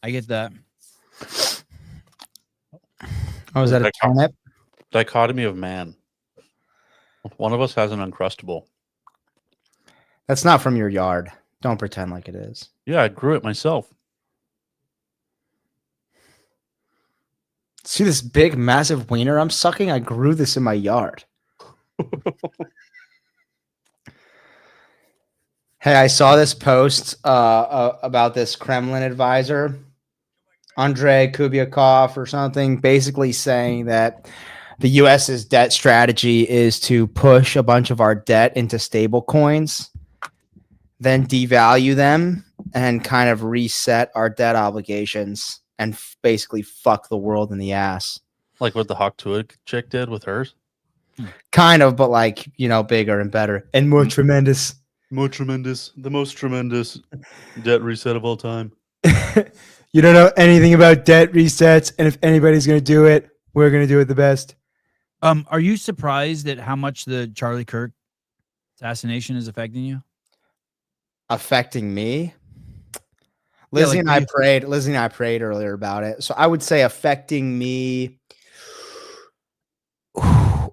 I get that. Oh, is that a turnip? Dichotomy of man. One of us has an Uncrustable. That's not from your yard. Don't pretend like it is. Yeah, I grew it myself. See this big, massive wiener I'm sucking? I grew this in my yard. Hey, I saw this post about this Kremlin advisor, Andrei Kubiakov or something, basically saying that the U.S.'s debt strategy is to push a bunch of our debt into stable coins, then devalue them and kind of reset our debt obligations and basically fuck the world in the ass. Like what the Hawk Tuig chick did with hers? Kind of, but like, you know, bigger and better and more tremendous. More tremendous. The most tremendous debt reset of all time. You don't know anything about debt resets, and if anybody's going to do it, we're going to do it the best. Are you surprised at how much the Charlie Kirk assassination is affecting you? Affecting me? Lizzie and I prayed earlier about it. So I would say affecting me. I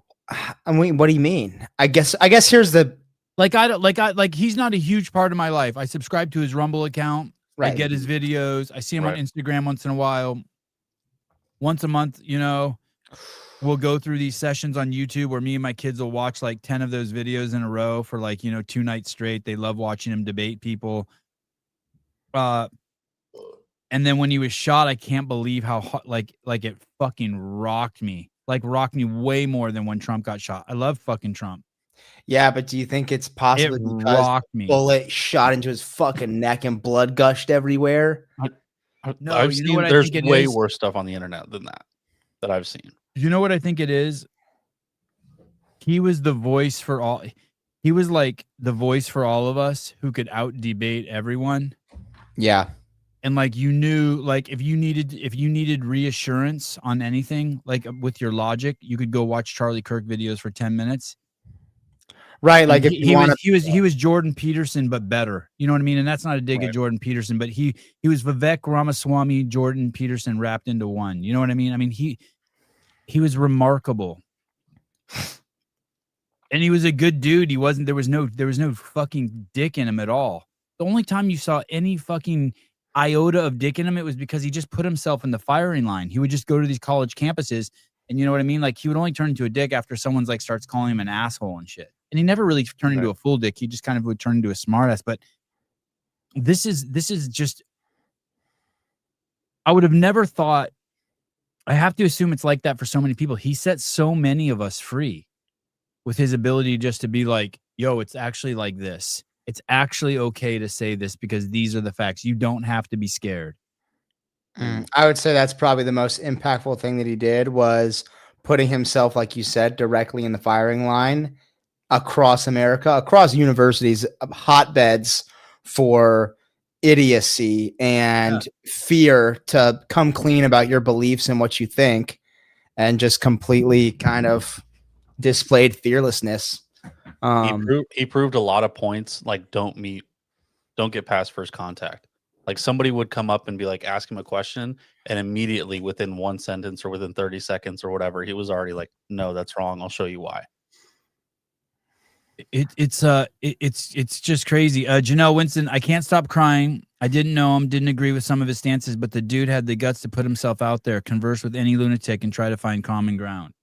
mean, what do you mean? I guess here's the he's not a huge part of my life. I subscribe to his Rumble account. Right. I get his videos. I see him on Instagram once in a while. Once a month, you know, we'll go through these sessions on YouTube where me and my kids will watch like 10 of those videos in a row for like, you know, 2 nights straight. They love watching him debate people. And then when he was shot, I can't believe how like it fucking rocked me. Like rocked me way more than when Trump got shot. I love fucking Trump. Yeah, but do you think it's possibly because the bullet shot into his fucking neck and blood gushed everywhere? No, I've seen there's way worse stuff on the internet than that I've seen. You know what I think it is? He was the voice for all. He was like the voice for all of us who could out debate everyone. Yeah. And like you knew, like if you needed reassurance on anything, like with your logic, you could go watch Charlie Kirk videos for 10 minutes. Right, like if he was Jordan Peterson but better. You know what I mean? And that's not a dig at Jordan Peterson, but he was Vivek Ramaswamy, Jordan Peterson wrapped into one. You know what I mean? I mean he was remarkable. And he was a good dude. There was no fucking dick in him at all. The only time you saw any fucking iota of dick in him, it was because he just put himself in the firing line. He would just go to these college campuses, and you know what I mean? Like he would only turn into a dick after someone's like starts calling him an asshole and shit. And he never really turned into a full dick. He just kind of would turn into a smartass. But this is just, I would have never thought. I have to assume it's like that for so many people. He set so many of us free with his ability just to be like, yo, it's actually like this. It's actually okay to say this because these are the facts. You don't have to be scared. I would say that's probably the most impactful thing that he did was putting himself, like you said, directly in the firing line across America, across universities, hotbeds for idiocy and fear to come clean about your beliefs and what you think, and just completely kind of displayed fearlessness. He proved a lot of points, like don't get past first contact. Like somebody would come up and be like, ask him a question, and immediately within one sentence or within 30 seconds or whatever, he was already like, no, that's wrong. I'll show you why. It's just crazy. Janelle Winston, I can't stop crying. I didn't know him, didn't agree with some of his stances, but the dude had the guts to put himself out there, converse with any lunatic, and try to find common ground.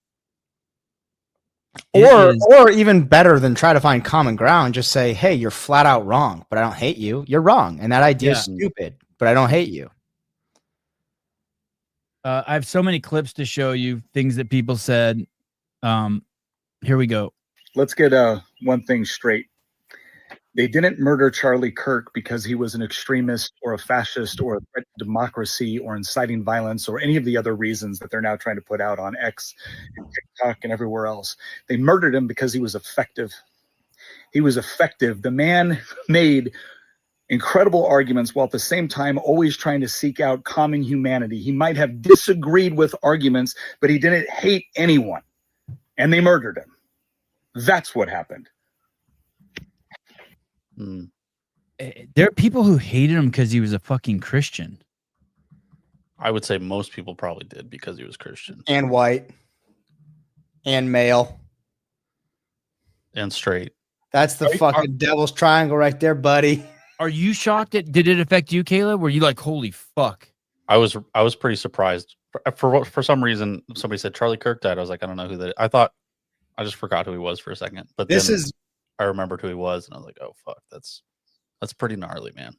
Or even better than try to find common ground, just say, hey, you're flat out wrong, but I don't hate you. You're wrong. And that idea is stupid, but I don't hate you. I have so many clips to show you, things that people said. Here we go. Let's get one thing straight. They didn't murder Charlie Kirk because he was an extremist or a fascist or a threat to democracy or inciting violence or any of the other reasons that they're now trying to put out on X and TikTok and everywhere else. They murdered him because he was effective. He was effective. The man made incredible arguments while at the same time always trying to seek out common humanity. He might have disagreed with arguments, but he didn't hate anyone. And they murdered him. That's what happened. There are people who hated him because he was a fucking Christian. I would say most people probably did because he was Christian and white and male. and straight. That's the fucking devil's triangle right there, buddy. Are you shocked? Did it affect you, Caleb? Were you like, holy fuck? I was pretty surprised. For some reason, somebody said Charlie Kirk died. I was like, I don't know who that is. I just forgot who he was for a second. But I remembered who he was, and I was like, oh fuck, that's pretty gnarly, man.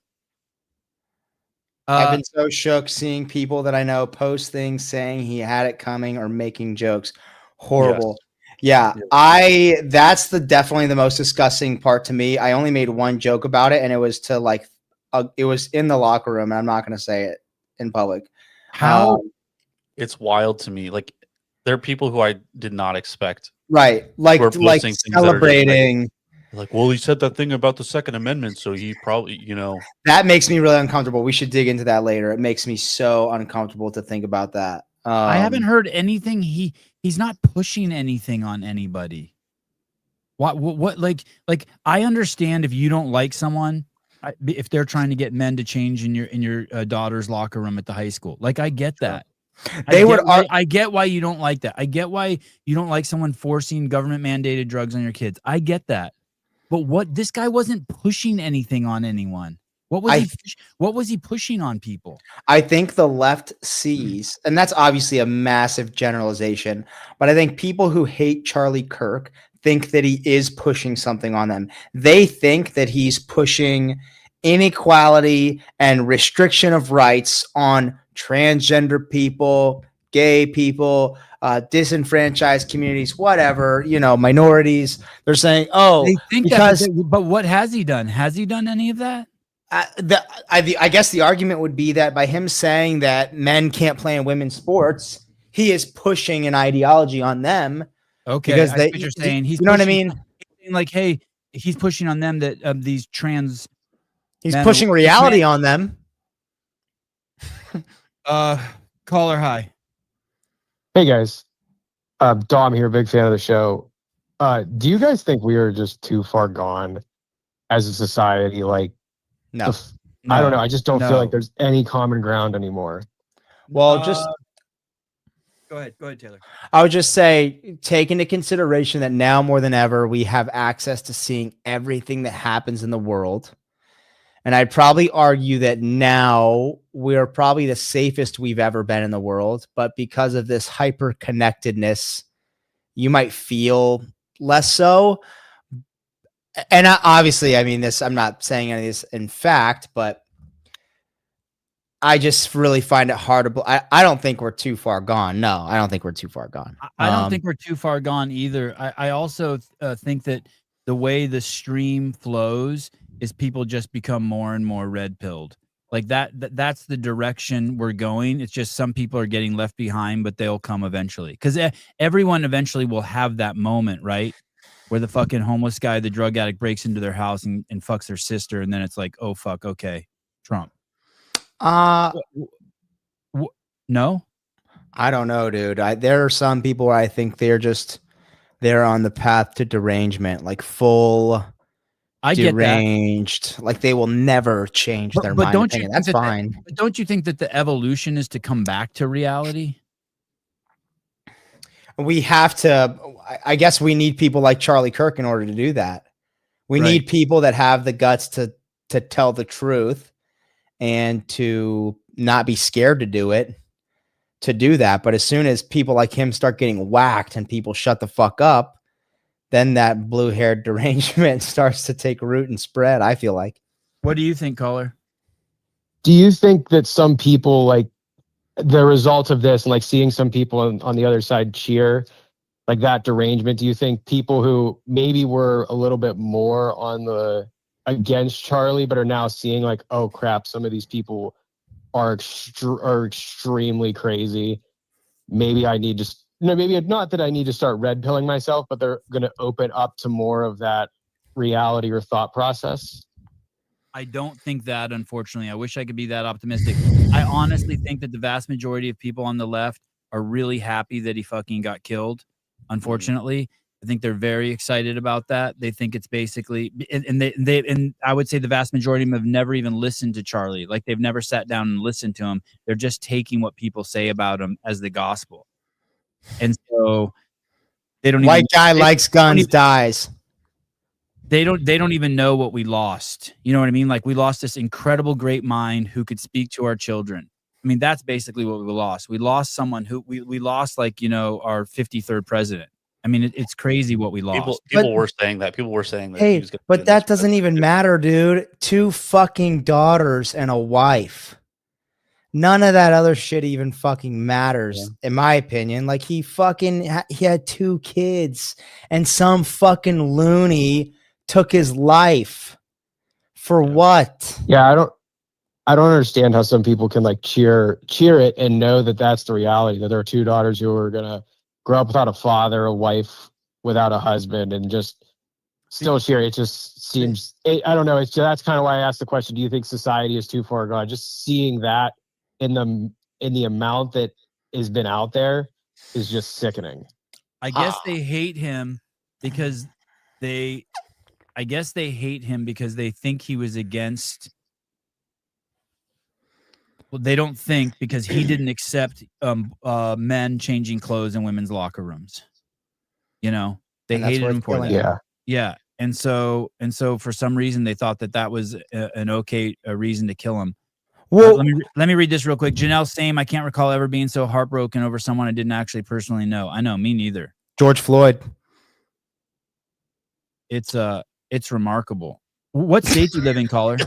I've been so shook seeing people that I know post things saying he had it coming or making jokes. Horrible. Yes. Yeah, that's definitely the most disgusting part to me. I only made one joke about it, and it was to like, it was in the locker room, and I'm not going to say it in public. How? It's wild to me. Like, there are people who I did not expect. Right. Like celebrating. Like, well, he said that thing about the Second Amendment, so he probably, That makes me really uncomfortable. We should dig into that later. It makes me so uncomfortable to think about that. I haven't heard anything. He's not pushing anything on anybody. What like I understand if you don't like someone, if they're trying to get men to change in your daughter's locker room at the high school. Like, I get that. I get why you don't like that. I get why you don't like someone forcing government mandated drugs on your kids. I get that. But this guy wasn't pushing anything on anyone. What was he pushing on people? I think the left sees, and that's obviously a massive generalization, but I think people who hate Charlie Kirk think that he is pushing something on them. They think that he's pushing inequality and restriction of rights on transgender people, gay people, disenfranchised communities, whatever, minorities. They're saying, they think because, but what has he done? Has he done any of that? I guess the argument would be that by him saying that men can't play in women's sports, he is pushing an ideology on them. Okay, because what you're saying. You know what I mean? Like, hey, he's pushing on them that these trans. He's pushing reality on them. Caller, hi. Hey guys, Dom here, big fan of the show. Do you guys think we are just too far gone as a society? Like, no. I don't know. I just don't feel like there's any common ground anymore. Well, just go ahead, Taylor. I would just say, take into consideration that now more than ever, we have access to seeing everything that happens in the world. And I'd probably argue that now we're probably the safest we've ever been in the world. But because of this hyper connectedness, you might feel less so. And obviously, I mean, I'm not saying any of this in fact, but I just really find it hard to. I don't think we're too far gone. No, I don't think we're too far gone. I don't think we're too far gone either. I also think that the way the stream flows is people just become more and more red-pilled. Like that's the direction we're going. It's just some people are getting left behind, but they'll come eventually. Because everyone eventually will have that moment, right? Where the fucking homeless guy, the drug addict, breaks into their house and fucks their sister, and then it's like, oh fuck, okay, Trump. No, I don't know, dude. There are some people where I think they're on the path to derangement, like full. I deranged, get that. Like they will never change their mind. Don't you that's fine. But don't you think that the evolution is to come back to reality? We have to. I guess we need people like Charlie Kirk in order to do that. We need people that have the guts to tell the truth and to not be scared to do it, to do that. But as soon as people like him start getting whacked and people shut the fuck up, then that blue-haired derangement starts to take root and spread, I feel like. What do you think, caller? Do you think that some people, like, the result of this, and like seeing some people on the other side cheer, like that derangement, do you think people who maybe were a little bit more on the against Charlie, but are now seeing like, oh crap, some of these people are extremely crazy. Maybe I need to, maybe not that I need to start red pilling myself, but they're going to open up to more of that reality or thought process? I don't think that, unfortunately. I wish I could be that optimistic. I honestly think that the vast majority of people on the left are really happy that he fucking got killed, unfortunately. I think they're very excited about that. They think it's basically, and I would say the vast majority of them have never even listened to Charlie. Like they've never sat down and listened to him. They're just taking what people say about him as the gospel. And so they don't White even, guy they, likes guns, dies. they don't even know what we lost. You know what I mean? Like we lost this incredible great mind who could speak to our children. I mean, that's basically what we lost. We lost someone who we lost, like, you know, our 53rd president. I mean, it's crazy what we lost. People were saying that. People were saying that. Hey, but that doesn't even matter, dude. 2 fucking daughters and a wife. None of that other shit even fucking matters, in my opinion. Like he had 2 kids, and some fucking loony took his life for what? Yeah, I don't understand how some people can like cheer it and know that that's the reality, that there are 2 daughters who are gonna grow up without a father, a wife without a husband, and just still cheer. It just seems, I don't know. That's kind of why I asked the question. Do you think society is too far gone? Just seeing that in the amount that has been out there is just sickening. I guess they hate him because they think he was against. Well, they don't think because he didn't accept men changing clothes in women's locker rooms. You know, they hated him for that. Yeah. Yeah. And so for some reason they thought that was a reason to kill him. Well, let me read this real quick. Janelle, same. I can't recall ever being so heartbroken over someone I didn't actually personally know. I know, me neither. George Floyd. It's remarkable. What state do you live in, caller?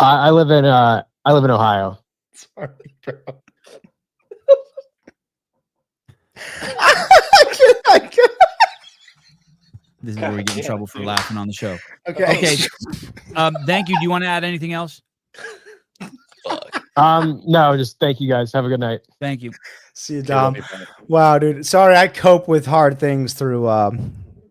I live in Ohio. Sorry, bro. This is where we get in trouble for laughing on the show. Okay. Thank you. Do you want to add anything else? No, just thank you guys. Have a good night. Thank you. See you, Dom. Wow, dude. Sorry, I cope with hard things through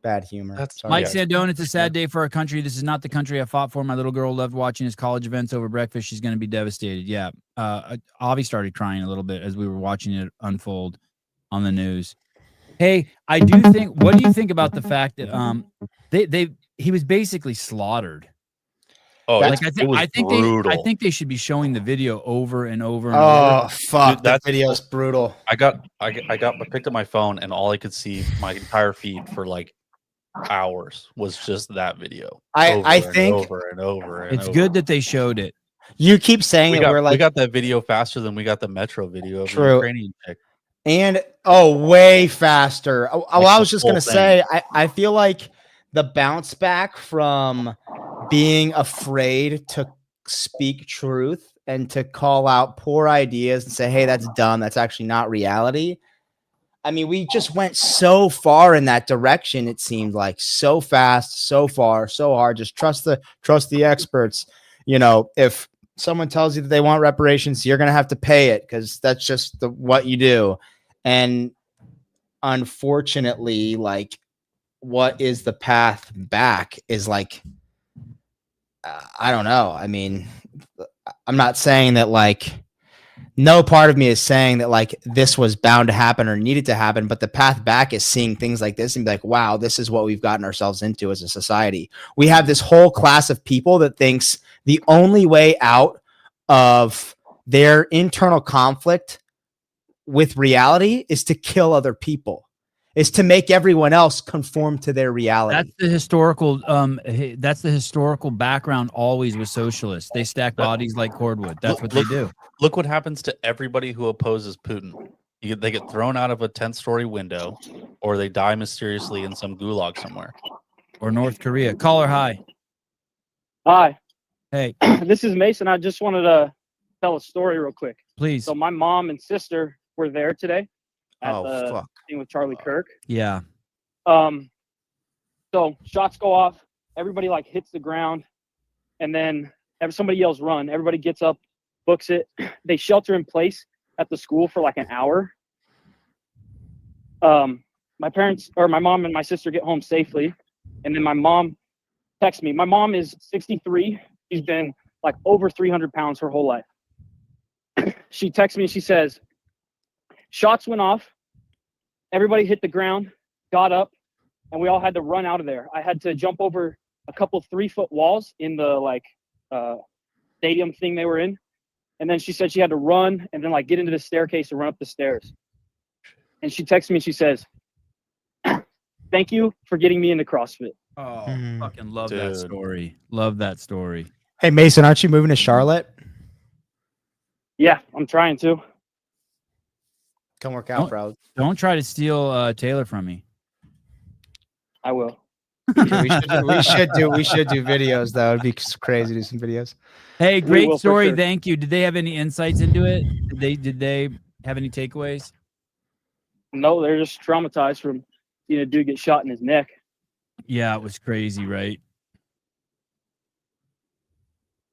bad humor. Mike Sandone, it's a sad day for our country. This is not the country I fought for. My little girl loved watching his college events over breakfast. She's going to be devastated. Yeah. Avi started crying a little bit as we were watching it unfold on the news. Hey, what do you think about the fact that he was basically slaughtered? Oh, like I think they should be showing the video over and over and over. Oh fuck, dude, that video is brutal. I picked up my phone and all I could see my entire feed for like hours was just that video. I think over and over and it's good that they showed it. You keep saying we got that video faster than we got the Metro video of the Ukrainian chick. And way faster. I was just gonna say, I feel like the bounce back from being afraid to speak truth and to call out poor ideas and say, hey, that's dumb, that's actually not reality. I mean, we just went so far in that direction. It seemed like so fast, so far, so hard. Just trust the experts. You know, if someone tells you that they want reparations, you're going to have to pay it because that's just what you do. And unfortunately, like, what is the path back is like, I don't know. I mean, I'm not saying that like, no part of me is saying that like this was bound to happen or needed to happen, but the path back is seeing things like this and be like, wow, this is what we've gotten ourselves into as a society. We have this whole class of people that thinks the only way out of their internal conflict with reality is to kill other people, is to make everyone else conform to their reality. That's the historical background always with socialists. They stack bodies like cordwood. That's what they do. Look what happens to everybody who opposes Putin. They get thrown out of a 10-story window, or they die mysteriously in some gulag somewhere. Or North Korea. Caller, hi. Hi. Hey. This is Mason. I just wanted to tell a story real quick. Please. So my mom and sister were there today at the thing with Charlie Kirk. Yeah. So shots go off. Everybody like hits the ground, and then somebody yells "run." Everybody gets up, books it. They shelter in place at the school for like an hour. My mom and my sister get home safely, and then my mom texts me. My mom is 63. She's been like over 300 pounds her whole life. She texts me and she says, shots went off. Everybody hit the ground. got up, and we all had to run out of there. I had to jump over a couple 3-foot walls in the like stadium thing they were in. And then she said she had to run and then like get into the staircase and run up the stairs. And she texted me and she says, "Thank you for getting me into CrossFit." Oh, fucking love that Dude. story. Love that story. Hey, Mason, aren't you moving to Charlotte? Yeah, I'm trying to. Come work out, bro. Don't try to steal Taylor from me. I will. We should do videos though. It'd be crazy to do some videos. Hey, We great will, for story. sure. Thank you. Did they have any insights into it? Did they have any takeaways? No, they're just traumatized from seeing a dude get shot in his neck. Yeah, it was crazy, right?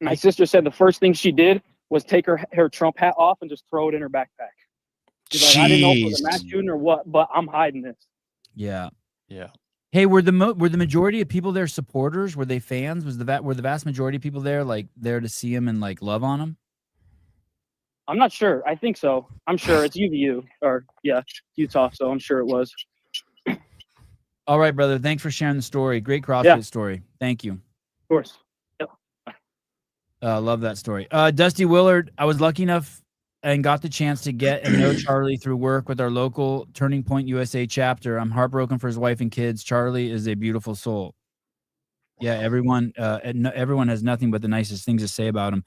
My sister said the first thing she did was take her Trump hat off and just throw it in her backpack. She's like, I didn't know if it was a mass shooting or what, but I'm hiding this. Yeah. Yeah. Hey, were the majority of people there supporters? Were they fans? Were the vast majority of people there like there to see him and like love on him? I'm not sure. I think so. I'm sure it's UVU or Utah. So I'm sure it was. All right, brother. Thanks for sharing the story. Great CrossFit story. Thank you. Of course. Yep. Love that story. Dusty Willard, I was lucky enough and got the chance to get and know Charlie through work with our local Turning Point USA chapter. I'm heartbroken for his wife and kids. Charlie is a beautiful soul. Yeah, everyone has nothing but the nicest things to say about him.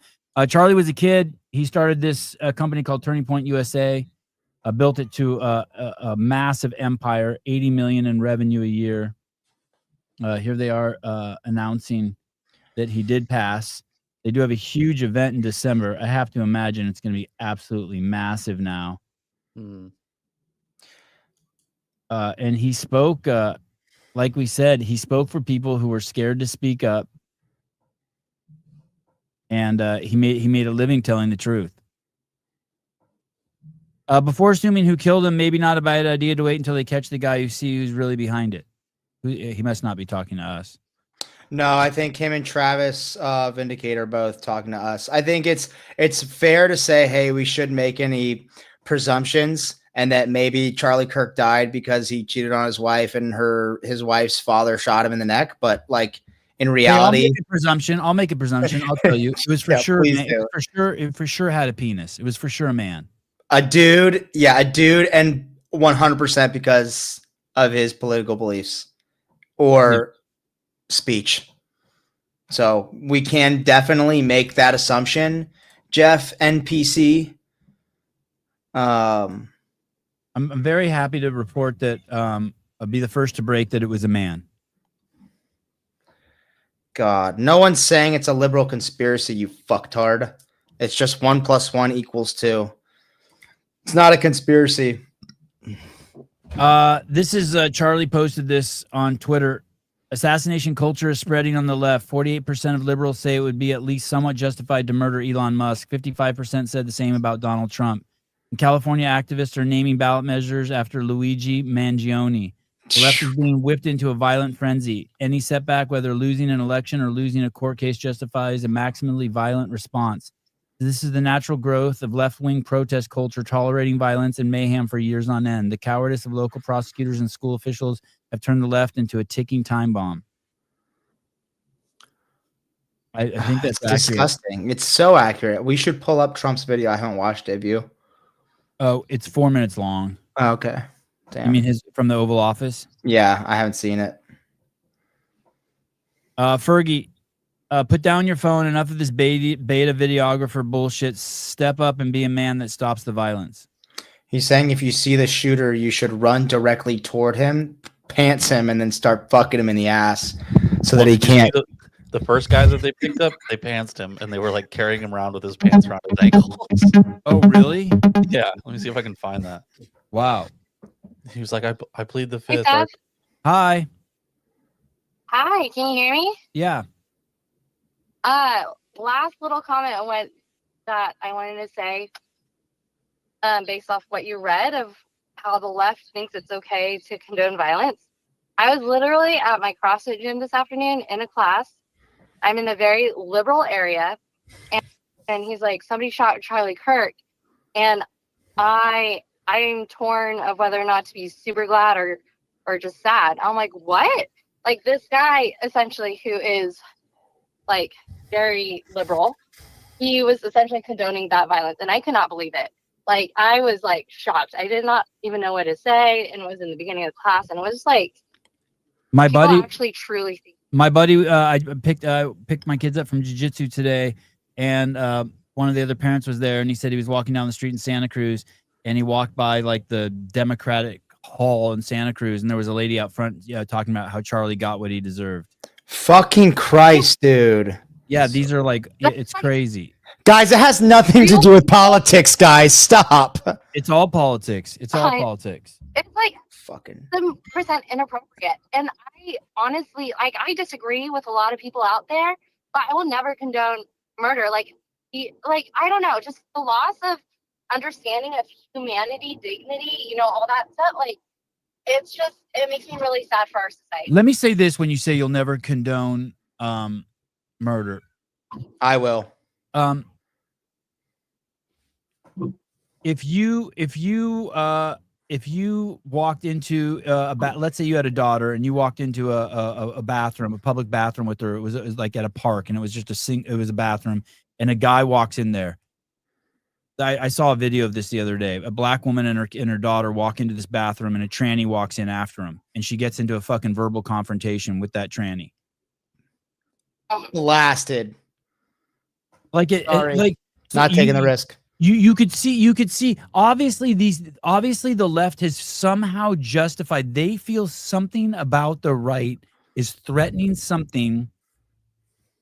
Charlie was a kid. He started this company called Turning Point USA, built it to a massive empire, 80 million in revenue a year. Here they are announcing that he did pass. They do have a huge event in December. I have to imagine it's going to be absolutely massive now. And he spoke, like we said, he spoke for people who were scared to speak up. And he made a living telling the truth. Before assuming who killed him, maybe not a bad idea to wait until they catch the guy who see who's really behind it. He must not be talking to us. No, I think him and Travis Vindicator are both talking to us. I think it's fair to say, hey, we shouldn't make any presumptions, and that maybe Charlie Kirk died because he cheated on his wife and his wife's father shot him in the neck. But like in reality, I'll make a presumption. I'll tell you, it was for sure. Please Man, do. it for sure had a penis. It was for sure a man. A dude, and 100% because of his political beliefs or speech. So we can definitely make that assumption, Jeff NPC. I'm very happy to report that I'll be the first to break that it was a man. God, no one's saying it's a liberal conspiracy, you fucktard. It's just 1 + 1 = 2. It's not a conspiracy. This is Charlie posted this on Twitter. Assassination culture is spreading on the left. 48% of liberals say it would be at least somewhat justified to murder Elon Musk. 55% said the same about Donald Trump. And California activists are naming ballot measures after Luigi Mangione. The left is being whipped into a violent frenzy. Any setback, whether losing an election or losing a court case, justifies a maximally violent response. This is the natural growth of left-wing protest culture, tolerating violence and mayhem for years on end. The cowardice of local prosecutors and school officials have turned the left into a ticking time bomb. I think that's disgusting. It's so accurate. We should pull up Trump's video. I haven't watched it. Have you? Oh, it's 4 minutes long. Oh, okay. Damn. You mean his from the Oval Office? Yeah, I haven't seen it. Fergie, put down your phone. Enough of this beta videographer bullshit. Step up and be a man that stops the violence. He's saying if you see the shooter, you should run directly toward him, pants him, and then start fucking him in the ass so that he can't. The first guys that they picked up, they pantsed him, and they were like carrying him around with his pants around his ankles. Oh, really? Yeah. Let me see if I can find that. Wow. He was like, I plead the fifth. Hey, Hi. Hi, can you hear me? Yeah. Last little comment that I wanted to say, based off what you read of how the left thinks it's okay to condone violence. I was literally at my CrossFit gym this afternoon in a class. I'm in a very liberal area, and he's like, somebody shot Charlie Kirk, and I'm torn of whether or not to be super glad or or just sad. I'm like, what? Like this guy essentially who is like very liberal, he was essentially condoning that violence, and I could not believe it. Like I was like shocked. I did not even know what to say, and it was in the beginning of class, and it was just like My people buddy actually truly think. My buddy, I picked my kids up from jiu-jitsu today, and one of the other parents was there, and he said he was walking down the street in Santa Cruz, and he walked by like the Democratic Hall in Santa Cruz, and there was a lady out front talking about how Charlie got what he deserved. Fucking Christ, dude. Yeah, these are like, it's crazy. Guys, it has nothing to do with politics, guys. Stop. It's all politics. It's all politics. It's like fucking 7% inappropriate. And I honestly, like, I disagree with a lot of people out there, but I will never condone murder. Like, I don't know, just the loss of understanding of humanity, dignity, you know, all that stuff. Like, it's just, it makes me really sad for our society. Let me say this when you say you'll never condone murder. I will. If you walked into let's say you had a daughter and you walked into a bathroom, a public bathroom with her, it was like at a park, and it was just it was a bathroom, and a guy walks in there. I saw a video of this the other day. A black woman and her daughter walk into this bathroom, and a tranny walks in after him, and she gets into a fucking verbal confrontation with that tranny. Blasted. Like like not taking the risk. You could see obviously the left has somehow justified, they feel something about the right is threatening something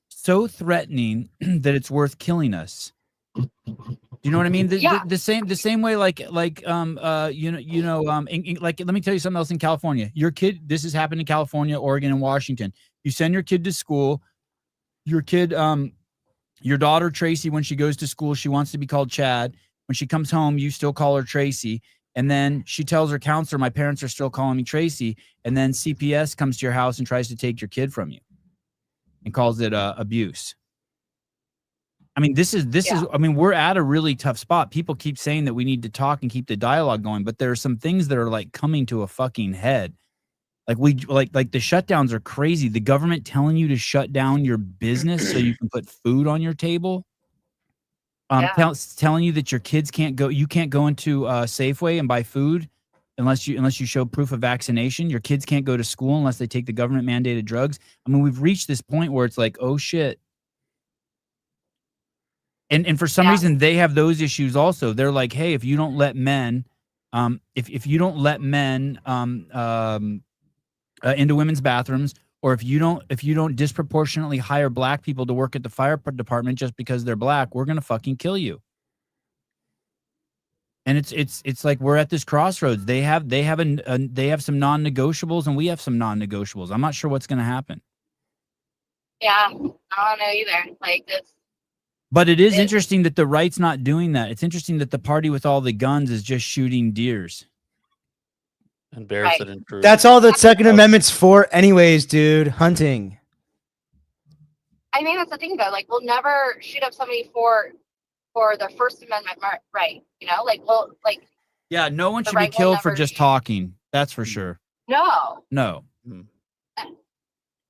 so threatening that it's worth killing us. Do you know what I mean? The same way like let me tell you something else in California. Your kid, this has happened in California, Oregon, and Washington. You send your kid to school, your daughter, Tracy, when she goes to school, she wants to be called Chad. When she comes home, you still call her Tracy. And then she tells her counselor, my parents are still calling me Tracy. And then CPS comes to your house and tries to take your kid from you and calls it abuse. I mean, this is, I mean, we're at a really tough spot. People keep saying that we need to talk and keep the dialogue going, but there are some things that are like coming to a fucking head. Like the shutdowns are crazy. The government telling you to shut down your business so you can put food on your table. Telling you that your kids can't go. You can't go into Safeway and buy food unless you show proof of vaccination. Your kids can't go to school unless they take the government mandated drugs. I mean, we've reached this point where it's like, oh shit. And for some reason they have those issues also. They're like, hey, if you don't let men, if you don't let men into women's bathrooms, or if you don't disproportionately hire black people to work at the fire department just because they're black, we're gonna fucking kill you. And it's like we're at this crossroads. They have some non-negotiables, and we have some non-negotiables. I'm not sure what's gonna happen. Yeah, I don't know either. Like this. But it is interesting that the right's not doing that. It's interesting that the party with all the guns is just shooting deers. And bears that intrude. That's all the Second Amendment's for anyways, dude. Hunting. I mean, that's the thing though. Like, we'll never shoot up somebody for the First Amendment right. You know, like, well, like. Yeah, no one should be killed for just talking. That's for sure. No.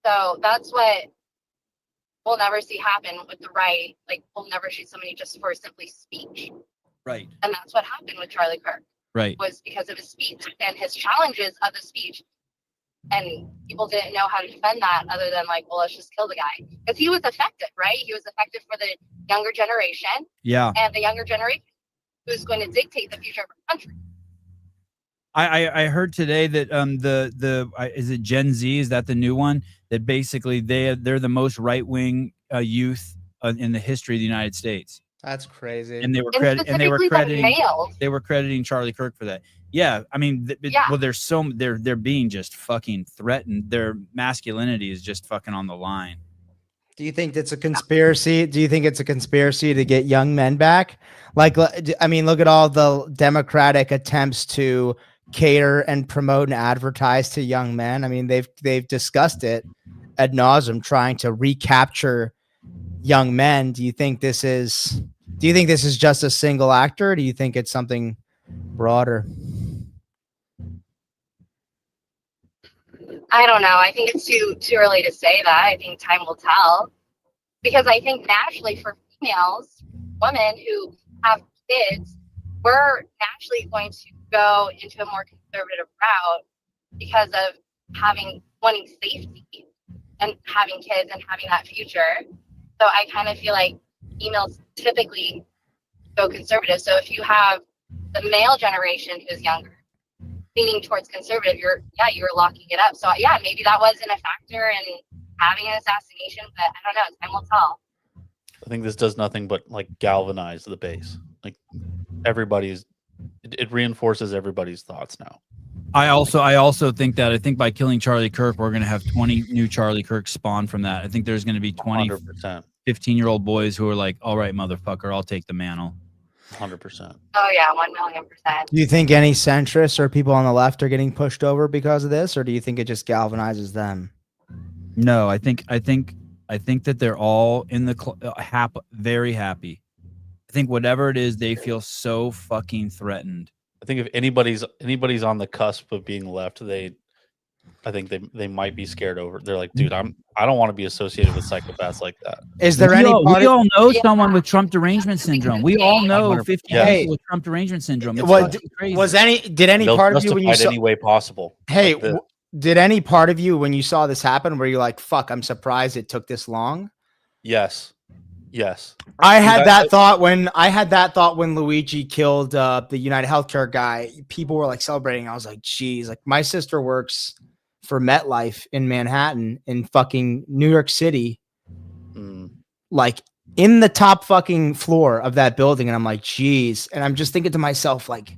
So that's what we'll never see happen with the right. Like, we'll never shoot somebody just for simply speech. Right. And that's what happened with Charlie Kirk. Right. Was because of his speech and his challenges of the speech. And people didn't know how to defend that other than like, well, let's just kill the guy. Because he was effective, right? He was effective for the younger generation. Yeah. And the younger generation who's going to dictate the future of our country. I heard today that is it Gen Z? Is that the new one? That basically they're the most right-wing youth in the history of the United States. That's crazy. And they were crediting Charlie Kirk for that. Yeah, I mean, well, they're being just fucking threatened. Their masculinity is just fucking on the line. Do you think it's a conspiracy? Do you think it's a conspiracy to get young men back? Like, I mean, look at all the Democratic attempts to cater and promote and advertise to young men. I mean, they've discussed it ad nauseum, trying to recapture young men. Do you think this is just a single actor? Or do you think it's something broader? I don't know. I think it's too early to say that. I think time will tell. Because I think naturally for females, women who have kids, we're naturally going to go into a more conservative route because of wanting safety and having kids and having that future. So I kind of feel like females typically go conservative. So if you have the male generation who's younger, leaning towards conservative, you're locking it up. So yeah, maybe that wasn't a factor in having an assassination, but I don't know. Time will tell. I think this does nothing but like galvanize the base. Like it reinforces everybody's thoughts now. I also think that by killing Charlie Kirk, we're going to have 20 new Charlie Kirks spawn from that. I think there's going to be 20 100%. 15-year-old boys who are like, all right, motherfucker, I'll take the mantle. 100%. Oh yeah, 1,000,000%. Do you think any centrists or people on the left are getting pushed over because of this, or do you think it just galvanizes them? No, I think that they're all in the very happy. I think whatever it is, they feel so fucking threatened. I think if anybody's on the cusp of being left, I think they might be scared over. They're like, dude, I don't want to be associated with psychopaths like that. Is there we all know someone with Trump derangement syndrome. We all know 50 people with Trump derangement syndrome. It's crazy. Did any part of you when you saw any way possible? Hey, did any part of you when you saw this happen where you're like, fuck, I'm surprised it took this long? Yes. I had that thought when Luigi killed the United Healthcare guy. People were like celebrating. I was like, geez, like my sister works for MetLife in Manhattan in fucking New York City, like in the top fucking floor of that building. And I'm like, geez. And I'm just thinking to myself, like,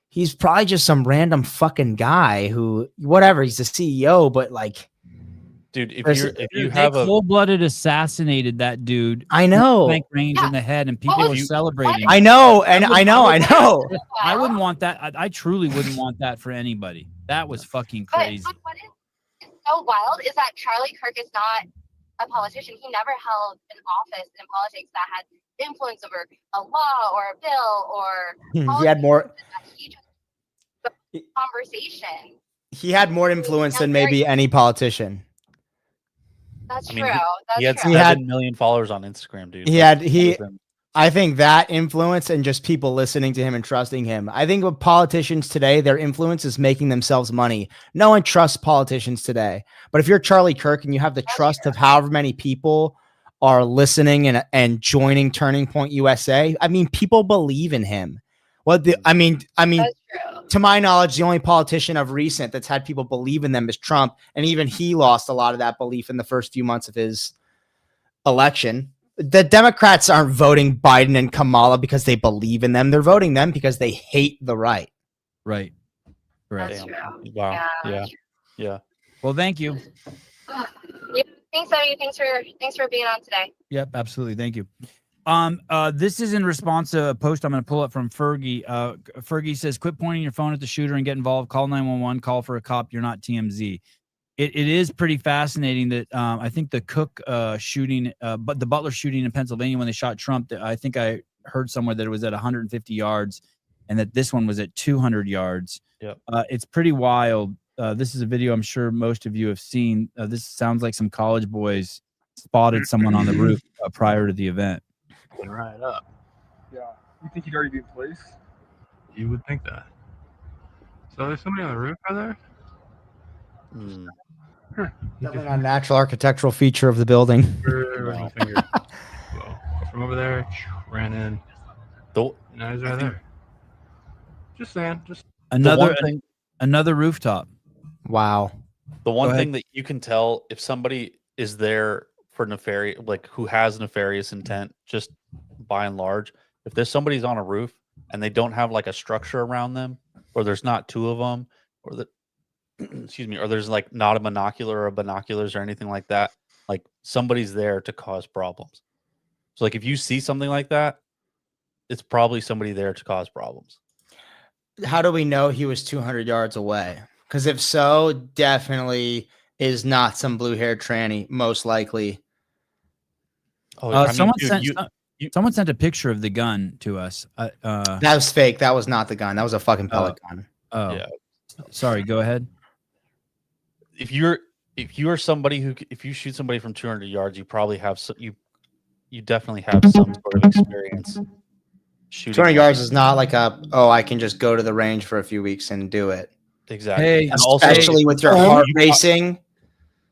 he's probably just some random fucking guy who, whatever, he's the CEO, but like, dude, if you have cold-blooded assassinated that dude, I know, blank range in the head, and people are celebrating. I know, and I know. I wouldn't want that. I truly wouldn't want that for anybody. That was fucking crazy. But what is so wild is that Charlie Kirk is not a politician. He never held an office in politics that had influence over a law or a bill or. He had more. Conversation. He had more influence than maybe any politician. That's true. He had 7 million followers on Instagram, dude. I think that influence and just people listening to him and trusting him. I think with politicians today, their influence is making themselves money. No one trusts politicians today. But if you're Charlie Kirk and you have the trust of however many people are listening and joining Turning Point USA, I mean, people believe in him. Well, I mean, to my knowledge, the only politician of recent that's had people believe in them is Trump. And even he lost a lot of that belief in the first few months of his election. The Democrats aren't voting Biden and Kamala because they believe in them. They're voting them because they hate the right. Right. That's true. Wow. Yeah. Well, thank you. Yeah, thanks, Eddie. Thanks for being on today. Yep, absolutely. Thank you. This is in response to a post I'm going to pull up from Fergie. Fergie says, quit pointing your phone at the shooter and get involved. Call 911, call for a cop. You're not TMZ. It is pretty fascinating that I think the Cook shooting, but the Butler shooting in Pennsylvania when they shot Trump, I think I heard somewhere that it was at 150 yards and that this one was at 200 yards. Yep. It's pretty wild. This is a video I'm sure most of you have seen. This sounds like some college boys spotted someone on the roof prior to the event. Right up. Yeah. You think he'd already be in place? You would think that. So there's somebody on the roof right there? Definitely not a natural architectural feature of the building. Where's my finger? Well, from over there, ran in. Now he's right there. Just saying. Another rooftop. Wow. The one thing that you can tell if somebody is there for nefarious, like who has nefarious intent, just by and large, if there's somebody's on a roof and they don't have like a structure around them, or there's not two of them, or the excuse me, or there's like not a monocular or binoculars or anything like that, like somebody's there to cause problems. So like if you see something like that, it's probably somebody there to cause problems. How do we know he was 200 yards away? Because if so, definitely is not some blue-haired tranny, most likely. Someone sent a picture of the gun to us. That was fake. That was not the gun. That was a fucking pellet gun. Oh, yeah. Sorry. Go ahead. if you are somebody who, if you shoot somebody from 200 yards, you probably have you definitely have some sort of experience shooting. 200 yards is not like I can just go to the range for a few weeks and do it. Exactly. Hey, And also, Especially with your heart racing.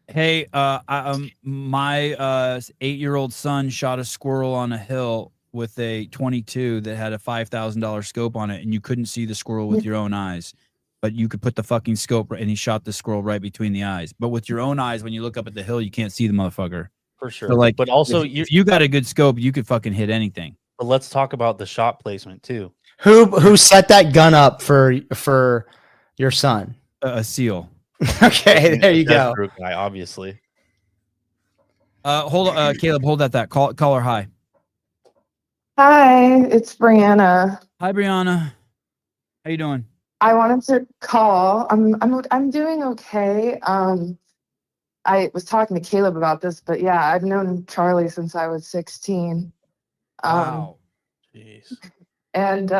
Hey, my 8-year-old son shot a squirrel on a hill with a 22 that had a $5,000 scope on it, and you couldn't see the squirrel with your own eyes, but you could put the fucking scope, and he shot the squirrel right between the eyes. But with your own eyes, when you look up at the hill, you can't see the motherfucker. for sure. So, like, but also, if you got a good scope, you could fucking hit anything. But let's talk about the shot placement too. Who set that gun up for your son? A seal. Okay, there you go. Guy, obviously. Caleb, hold that. Call her hi. Hi, it's Brianna. Hi, Brianna. How you doing? I wanted to call. I'm doing okay. I was talking to Caleb about this, but yeah, I've known Charlie since I was 16. Wow. Jeez. And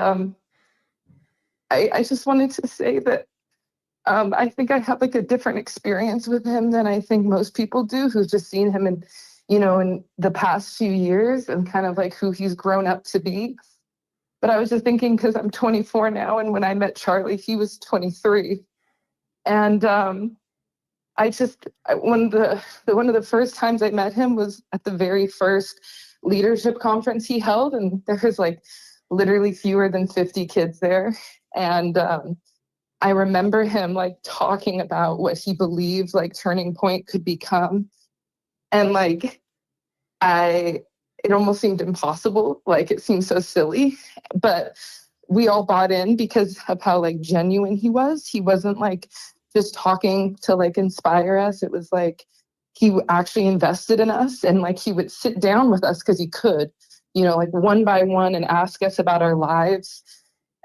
I just wanted to say that I think I have like a different experience with him than I think most people do who've just seen him in the past few years and kind of like who he's grown up to be. But I was just thinking, because I'm 24 now, and when I met Charlie, he was 23. And one of the first times I met him was at the very first leadership conference he held, and there was like literally fewer than 50 kids there. And I remember him like talking about what he believed like Turning Point could become. And like, it almost seemed impossible. Like, it seemed so silly, but we all bought in because of how like genuine he was. He wasn't like just talking to like inspire us. It was like he actually invested in us, and like he would sit down with us because he could, like one by one, and ask us about our lives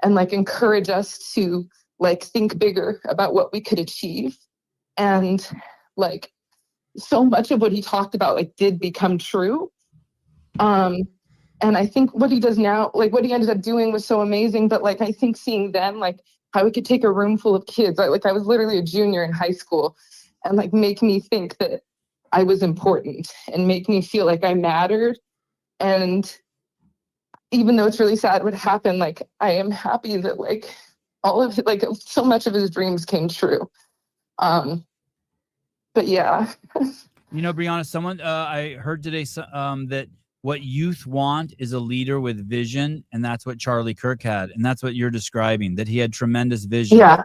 and like encourage us to like think bigger about what we could achieve. And like so much of what he talked about like did become true. And I think what he does now, like what he ended up doing was so amazing. But like I think seeing then like how we could take a room full of kids, I was literally a junior in high school, and like make me think that I was important and make me feel like I mattered. And even though it's really sad what happened, like I am happy that like all of it, like so much of his dreams came true. But yeah. Brianna, someone I heard today that what youth want is a leader with vision, and that's what Charlie Kirk had, and that's what you're describing, that he had tremendous vision. Yeah.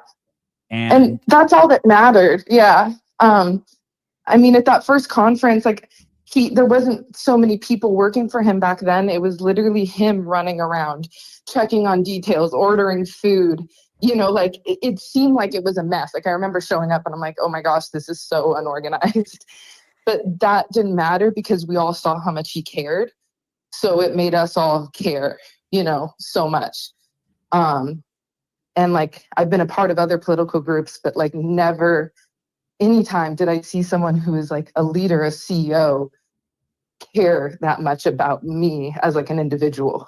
And that's all that mattered. Yeah. I mean, at that first conference, like there wasn't so many people working for him back then. It was literally him running around, checking on details, ordering food. Like it seemed like it was a mess. Like I remember showing up and I'm like, oh my gosh, this is so unorganized. But that didn't matter because we all saw how much he cared. So it made us all care, so much. And like I've been a part of other political groups, but like never anytime did I see someone who is like a leader, a CEO, care that much about me as like an individual.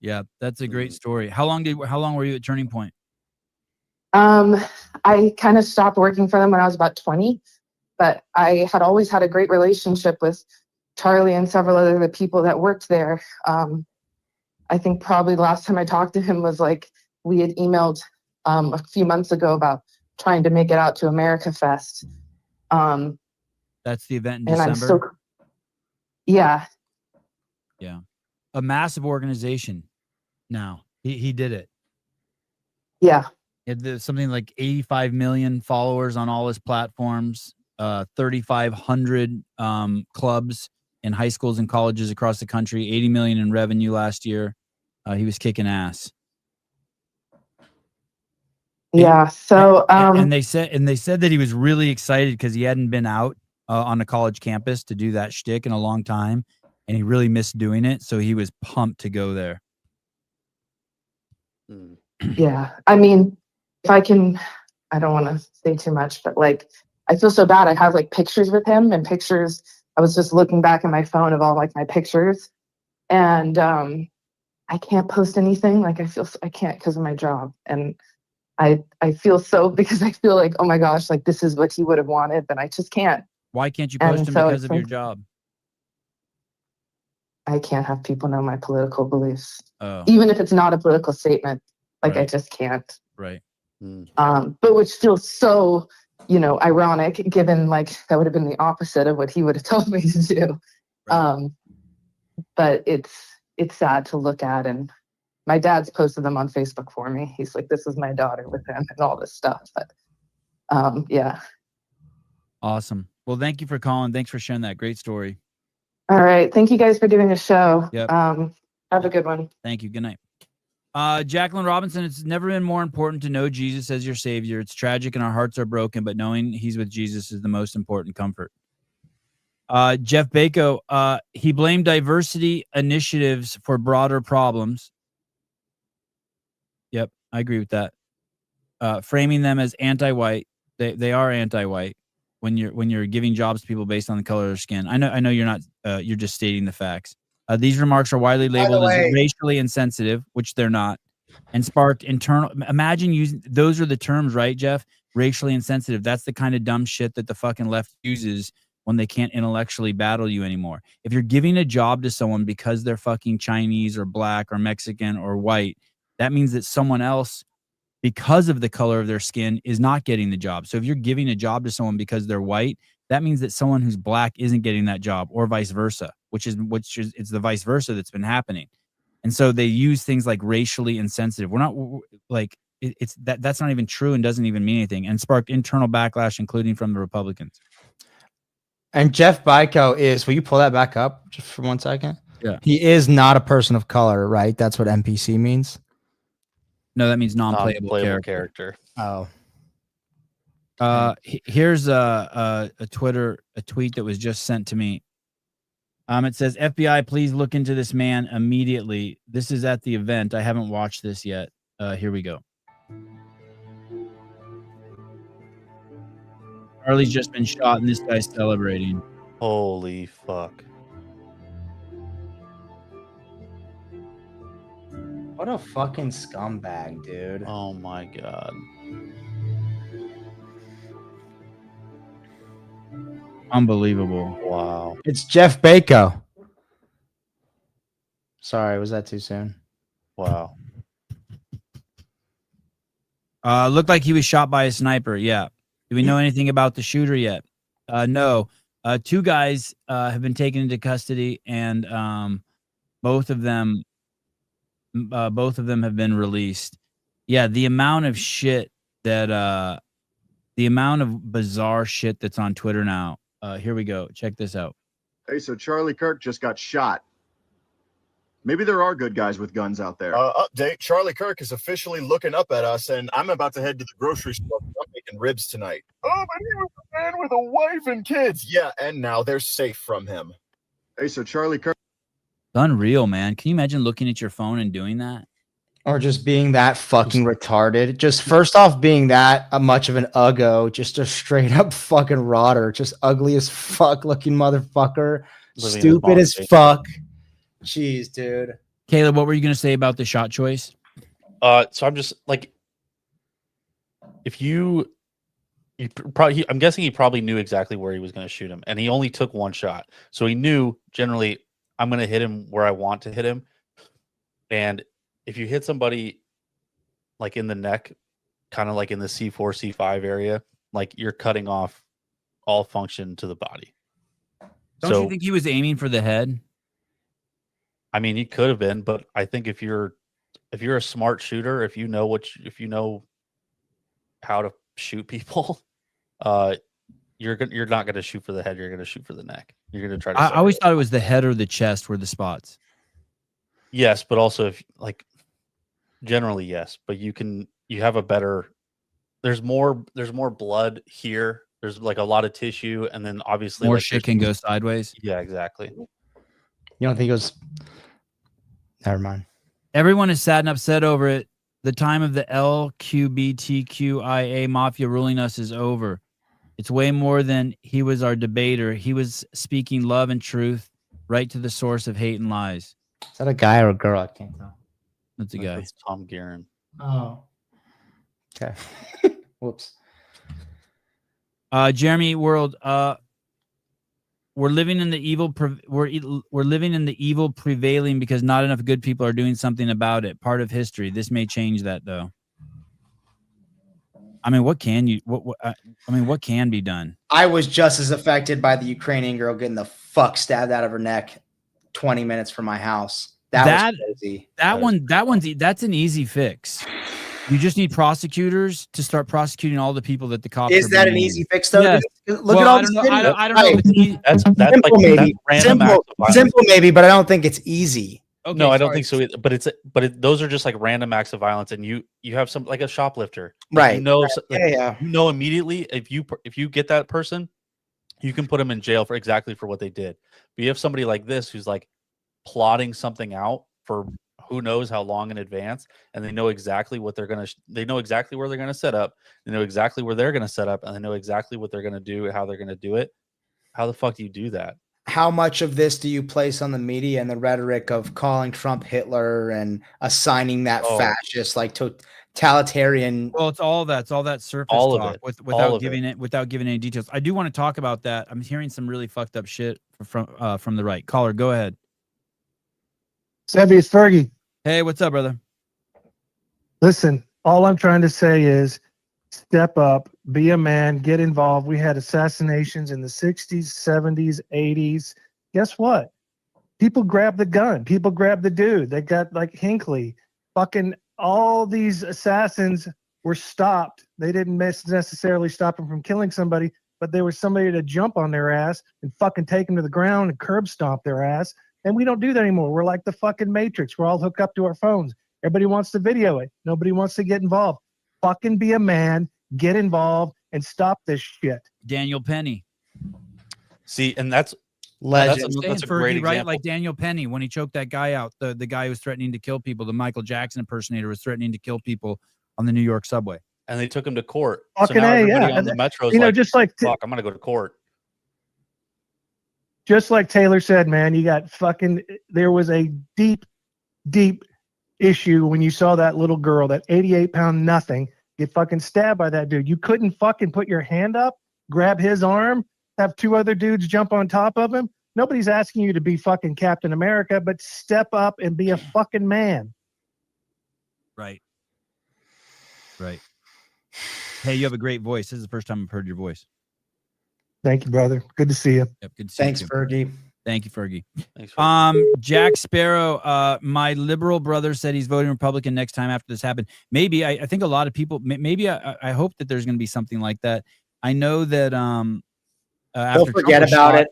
Yeah, that's a great story. How long were you at Turning Point? I kind of stopped working for them when I was about 20, but I had always had a great relationship with Charlie and several other people that worked there. I think probably the last time I talked to him was like we had emailed a few months ago about trying to make it out to America Fest. That's the event in December. I'm still, yeah. Yeah. A massive organization now. He did it. Yeah. It had something like 85 million followers on all his platforms, 3,500 clubs in high schools and colleges across the country, 80 million in revenue last year. He was kicking ass. Yeah. So and they said that he was really excited because he hadn't been out on a college campus to do that shtick in a long time, and he really missed doing it. So he was pumped to go there. Yeah. I mean, if I can, I don't want to say too much, but like I feel so bad. I have like pictures with him and pictures. I was just looking back at my phone of all like my pictures, and I can't post anything. Like I can't because of my job, and I feel so because I feel like, oh my gosh, like this is what he would have wanted, but I just can't. Why can't you post And him so because it's of your like, job? I can't have people know my political beliefs, Oh, even if it's not a political statement. Like I Right. just can't. right. But which feels so, ironic given like that would have been the opposite of what he would have told me to do. Right. But it's sad to look at, and my dad's posted them on Facebook for me. He's like, this is my daughter with him and all this stuff. But yeah. Awesome. Well, thank you for calling. Thanks for sharing that. Great story. All right. Thank you guys for doing the show. Yep. Have a good one. Thank you. Good night. Jacqueline Robinson, it's never been more important to know Jesus as your savior. It's tragic and our hearts are broken, but knowing he's with Jesus is the most important comfort. Jeff Bako, he blamed diversity initiatives for broader problems. Yep, I agree with that. Framing them as anti-white, they are anti-white when you're giving jobs to people based on the color of their skin. I know you're not. You're just stating the facts. These remarks are widely labeled as racially insensitive, which they're not, and sparked internal. Imagine using those are the terms, right, Jeff? Racially insensitive. That's the kind of dumb shit that the fucking left uses when they can't intellectually battle you anymore. If you're giving a job to someone because they're fucking Chinese or black or Mexican or white, that means that someone else, because of the color of their skin, is not getting the job. So if you're giving a job to someone because they're white, that means that someone who's black isn't getting that job, or vice versa, which is it's the vice versa that's been happening. And so they use things like racially insensitive. We're not like it's that's not even true and doesn't even mean anything, and sparked internal backlash, including from the Republicans. And Jeff Biko is, will you pull that back up just for 1 second? Yeah. He is not a person of color, right? That's what NPC means. No, that means non-playable character. Oh. Here's a tweet that was just sent to me. It says, FBI, please look into this man immediately. This is at the event. I haven't watched this yet. Here we go. Charlie's just been shot and this guy's celebrating. Holy fuck. What a fucking scumbag, dude. Oh my God. Unbelievable. Wow. It's Jeff Bako. Sorry, was that too soon? Wow. Looked like he was shot by a sniper. Yeah. Do we know anything about the shooter yet? No. 2 guys have been taken into custody, and both of them have been released. Yeah, the amount of shit that the amount of bizarre shit that's on Twitter now. Here we go. Check this out. Hey, so Charlie Kirk just got shot. Maybe there are good guys with guns out there. Update. Charlie Kirk is officially looking up at us, and I'm about to head to the grocery store. I'm making ribs tonight. Oh, but he was a man with a wife and kids. Yeah, and now they're safe from him. Hey, so Charlie Kirk. It's unreal, man. Can you imagine looking at your phone and doing that? Or just being that fucking retarded. Just first off, being that much of an uggo, just a straight up fucking rotter, just ugly as fuck looking motherfucker, stupid as fuck. Jeez, dude. Caleb, what were you gonna say about the shot choice? So I'm just like, if I'm guessing he probably knew exactly where he was going to shoot him, and he only took 1 shot, so he knew generally I'm going to hit him where I want to hit him, and if you hit somebody like in the neck, kind of like in the C4, C5 area, like you're cutting off all function to the body. Don't you think he was aiming for the head? I mean, he could have been, but I think if you're a smart shooter, if you know how to shoot people, you're not going to shoot for the head. You're going to shoot for the neck. You're going to try to. I always thought it was the head or the chest were the spots. Yes, but also if like generally yes, but you have a better. There's more blood here. There's like a lot of tissue, and then obviously more like, shit can go sideways. Yeah, exactly. You don't think it was? Never mind. Everyone is sad and upset over it. The time of the LGBTQIA mafia ruling us is over. It's way more than he was our debater. He was speaking love and truth right to the source of hate and lies. Is that a guy or a girl? I can't tell. That's a guy. It's Tom Guerin. Oh. Okay. Whoops. Jeremy World, we're living in the evil. We're living in the evil prevailing because not enough good people are doing something about it. Part of history. This may change that, though. I mean, what can you? What can be done? I was just as affected by the Ukrainian girl getting the fuck stabbed out of her neck 20 minutes from my house. That was crazy. That's an easy fix. You just need prosecutors to start prosecuting all the people that the cops. Is that an easy fix though? Yes. Look at all these videos. I don't know if it's easy. That's simple, like maybe. that's random acts of violence. Simple, maybe, but I don't think it's easy. Okay, no, I don't think so either. But those are just like random acts of violence, and you have some like a shoplifter, right? You know, yeah. You know immediately if you get that person, you can put them in jail for exactly for what they did. But you have somebody like this who's like plotting something out for who knows how long in advance, and they know exactly what they know exactly where they're gonna set up, they know exactly where they're gonna set up, and they know exactly what they're gonna do and how they're gonna do it. How the fuck do you do that? How much of this do you place on the media and the rhetoric of calling Trump Hitler and assigning that fascist, like totalitarian? Well, it's all that surface talk without giving any details. I do want to talk about that. I'm hearing some really fucked up shit from the right. Caller, go ahead. Sebby, it's Fergie. Hey, what's up, brother? Listen, all I'm trying to say is step up, be a man, get involved. We had assassinations in the 60s, 70s, 80s. Guess what? People grabbed the gun. People grabbed the dude. They got like Hinckley. Fucking all these assassins were stopped. They didn't necessarily stop them from killing somebody, but there was somebody to jump on their ass and fucking take them to the ground and curb stomp their ass. And we don't do that anymore. We're like the fucking Matrix. We're all hooked up to our phones. Everybody wants to video it. Nobody wants to get involved. Fucking be a man, get involved, and stop this shit. Daniel Penny. See, and that's legend. That's a great example. Right? Like Daniel Penny when he choked that guy out. The guy who was threatening to kill people. The Michael Jackson impersonator was threatening to kill people on the New York subway. And they took him to court. Fucking so now everybody on the metro is just like fuck, I'm gonna go to court. Just like Taylor said, man, you got fucking. There was a deep issue when you saw that little girl, that 88-pound nothing, get fucking stabbed by that dude. You couldn't fucking put your hand up, grab his arm, have two other dudes jump on top of him. Nobody's asking you to be fucking Captain America, but step up and be a fucking man. Right. Hey, you have a great voice. This is the first time I've heard your voice. Thank you, brother. Good to see you. Yep, good to see you. Thanks, Fergie. Thank you, Fergie. Jack Sparrow, my liberal brother said he's voting Republican next time after this happened. Maybe I think a lot of people. Maybe I hope that there's going to be something like that. I know that after they'll forget about it.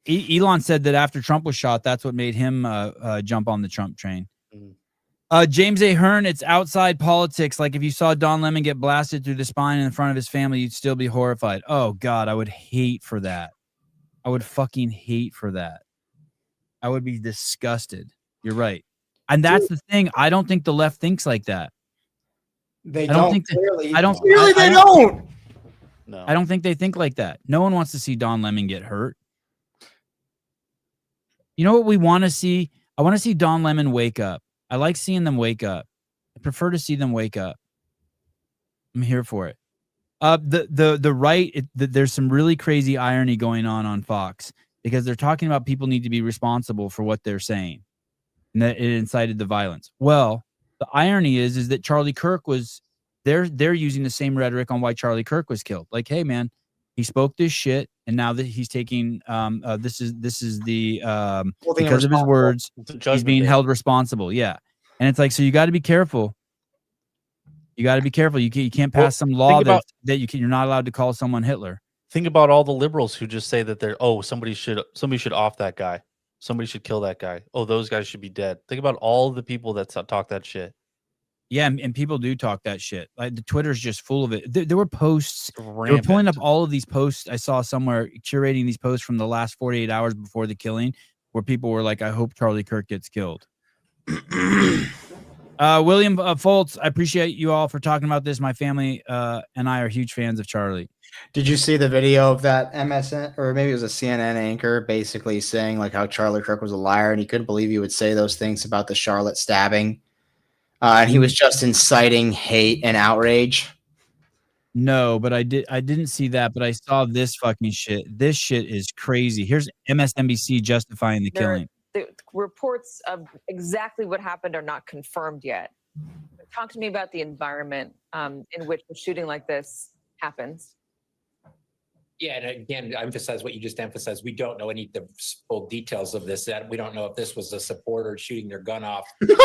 Elon said that after Trump was shot, that's what made him jump on the Trump train. James A. Hearn, it's outside politics. Like if you saw Don Lemon get blasted through the spine in front of his family, you'd still be horrified. Oh God, I would hate for that. I would fucking hate for that. I would be disgusted. You're right. And that's the thing. I don't think the left thinks like that. They don't. Clearly, they don't. No. I don't think they think like that. No one wants to see Don Lemon get hurt. You know what we want to see? I want to see Don Lemon wake up. I like seeing them wake up. I prefer to see them wake up. I'm here for it. The right, there's some really crazy irony going on Fox because they're talking about people need to be responsible for what they're saying and that it incited the violence. Well, the irony is that Charlie Kirk was they're using the same rhetoric on why Charlie Kirk was killed. Like, hey man, he spoke this shit, and now that he's taking this is the because of his words, he's being held responsible. Yeah, and it's like, so you got to be careful. You got to be careful. You can't pass some law that you're not allowed to call someone Hitler. Think about all the liberals who just say that somebody should off that guy. Somebody should kill that guy. Oh, those guys should be dead. Think about all the people that talk that shit. Yeah, and people do talk that shit. Like the Twitter's just full of it. There were posts. They were pulling up all of these posts. I saw somewhere curating these posts from the last 48 hours before the killing, where people were like, "I hope Charlie Kirk gets killed." William Foltz, I appreciate you all for talking about this. My family and I are huge fans of Charlie. Did you see the video of that MSN or maybe it was a CNN anchor basically saying like how Charlie Kirk was a liar and he couldn't believe he would say those things about the Charlotte stabbing? and he was just inciting hate and outrage. No, but I didn't see that, but I saw this fucking shit. This shit is crazy. Here's MSNBC justifying the killing. The reports of exactly what happened are not confirmed yet. Talk to me about the environment in which a shooting like this happens. Yeah, and again, I emphasize what you just emphasized. We don't know any of the full details of this. That we don't know if this was a supporter shooting their gun off. We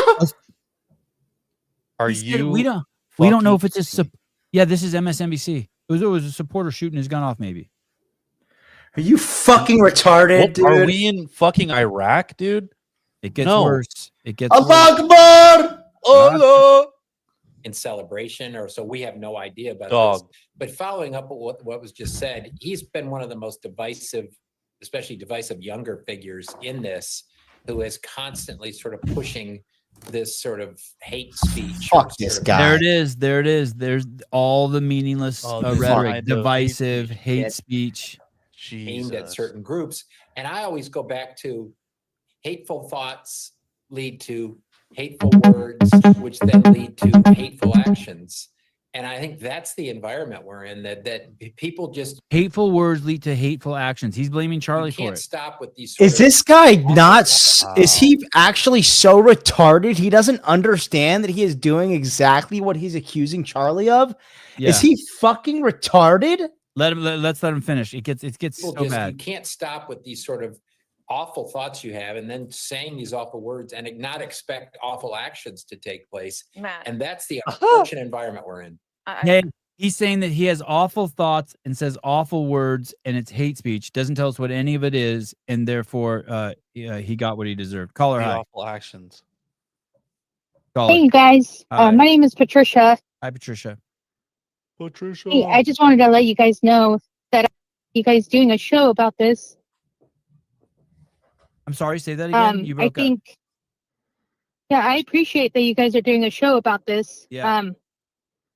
don't know if it's a yeah. This is MSNBC. It was a supporter shooting his gun off. Maybe. Are you fucking retarded, dude? Are we in fucking Iraq, dude? It gets worse. It gets Allah Akbar! Allah! In celebration, or so we have no idea about Dog. this. But following up what was just said, he's been one of the most divisive, especially divisive younger figures in this, who is constantly sort of pushing this sort of hate speech. Fuck this guy. There it is. There it is. There's all the meaningless rhetoric, divisive hate speech. Aimed at certain groups. And I always go back to hateful thoughts lead to hateful words, which then lead to hateful actions. And I think that's the environment we're in, that people just... Hateful words lead to hateful actions. He's blaming Charlie for it. Stop with these. Is this guy not... Is he actually so retarded he doesn't understand that he is doing exactly what he's accusing Charlie of? Yeah. Is he fucking retarded? Let's let him finish. It gets so bad. You can't stop with these sort of awful thoughts you have and then saying these awful words and not expect awful actions to take place. Matt. And that's the unfortunate environment we're in. Yeah, he's saying that he has awful thoughts and says awful words and it's hate speech. Doesn't tell us what any of it is, and therefore he got what he deserved. Call her. Hi. Awful actions. Hey, you guys. My name is Patricia. Hi, Patricia. Patricia. Hey, I just wanted to let you guys know that you guys doing a show about this. I'm sorry, say that again. You broke up. Yeah, I appreciate that you guys are doing a show about this. Yeah.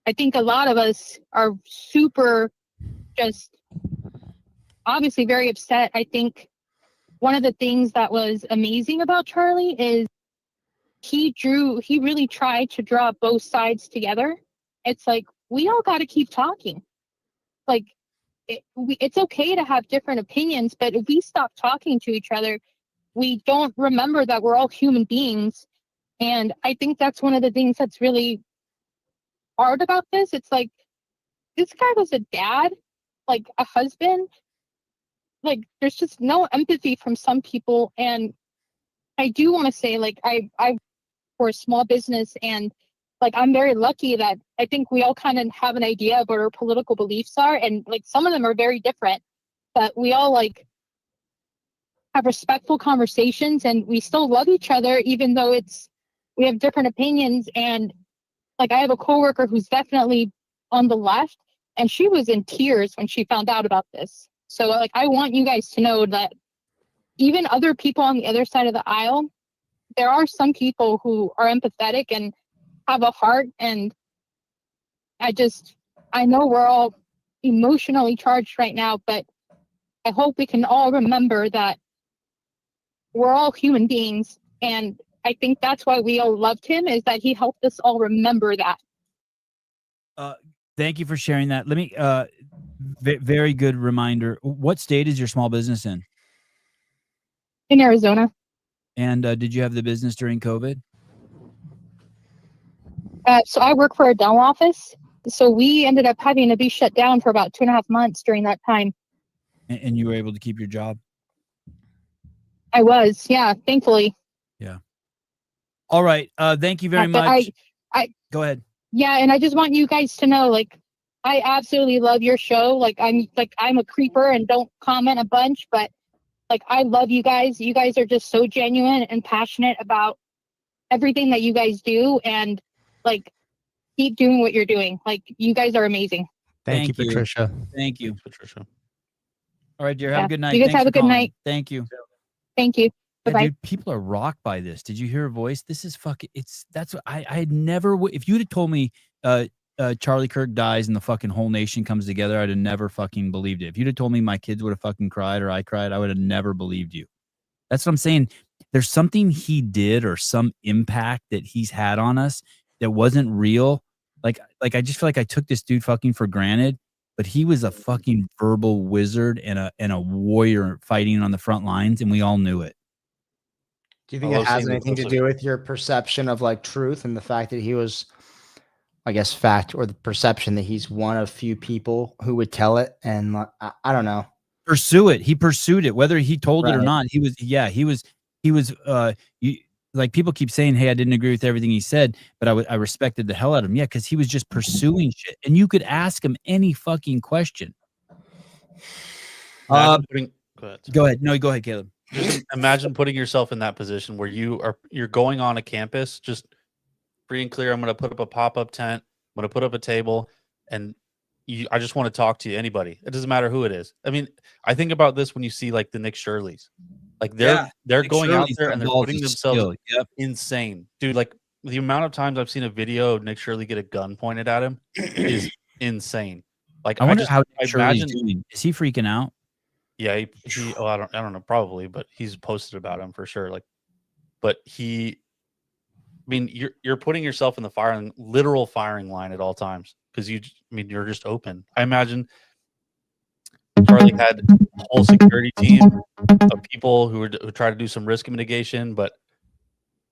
I think a lot of us are super just obviously very upset. I think one of the things that was amazing about Charlie is he really tried to draw both sides together. It's like, we all got to keep talking. Like, it's okay to have different opinions, but if we stop talking to each other, we don't remember that we're all human beings. And I think that's one of the things that's really hard about this. It's like, this guy was a dad, like a husband. Like, there's just no empathy from some people. And I do want to say, like, I for a small business, and like, I'm very lucky that I think we all kind of have an idea of what our political beliefs are. And like, some of them are very different, but we all like have respectful conversations and we still love each other, even though we have different opinions. And like, I have a coworker who's definitely on the left, and she was in tears when she found out about this. So like, I want you guys to know that even other people on the other side of the aisle, there are some people who are empathetic and have a heart. And I know we're all emotionally charged right now, but I hope we can all remember that we're all human beings. And I think that's why we all loved him, is that he helped us all remember that. Thank you for sharing that. Let me, very good reminder. What state is your small business in? In Arizona. And did you have the business during COVID? So I work for a dental office. So we ended up having to be shut down for about 2.5 months during that time. And you were able to keep your job? I was, yeah, thankfully. Yeah. All right. Thank you very much. Go ahead. Yeah, and I just want you guys to know, like, I absolutely love your show. Like, I'm a creeper and don't comment a bunch, but like, I love you guys. You guys are just so genuine and passionate about everything that you guys do, and like, keep doing what you're doing. Like, you guys are amazing. Thank you, Patricia. Thank you, Patricia. All right, dear. Have a good night. You guys Thanks have for a good calling. night. Thank you. Thank you. Yeah, Bye-bye. dude, people are rocked by this. Did you hear her voice? This is fucking. That's what I had never. If you'd have told me, Charlie Kirk dies and the fucking whole nation comes together, I'd have never fucking believed it. If you'd have told me my kids would have fucking cried or I cried, I would have never believed you. That's what I'm saying. There's something he did or some impact that he's had on us that wasn't real. Like I just feel like I took this dude fucking for granted, but he was a fucking verbal wizard and a warrior fighting on the front lines, and we all knew it. Do you think it has anything to do with your perception of like truth and the fact that he was, I guess, fact, or the perception that he's one of few people who would tell it? And I don't know. Pursue it. He pursued it, whether he told it or Right. not. He was like, people keep saying, hey, I didn't agree with everything he said, but I respected the hell out of him. Yeah, because he was just pursuing shit. And you could ask him any fucking question. Go ahead. Go ahead. No, go ahead, Caleb. Just imagine putting yourself in that position where you're going on a campus, just free and clear. I'm going to put up a pop-up tent. I'm going to put up a table, and I just want to talk to you. Anybody. It doesn't matter who it is. I mean, I think about this when you see like the Nick Shirleys. Like they're going out there and they're putting themselves insane. Dude, like the amount of times I've seen a video of Nick Shirley get a gun pointed at him is insane. Like I wonder how Nick Shirley's doing. Is he freaking out? Yeah, I don't know, probably, but he's posted about him for sure. Like, but I mean, you're putting yourself in the literal firing line at all times because you're just open. I imagine Charlie had a whole security team of people who try to do some risk mitigation, but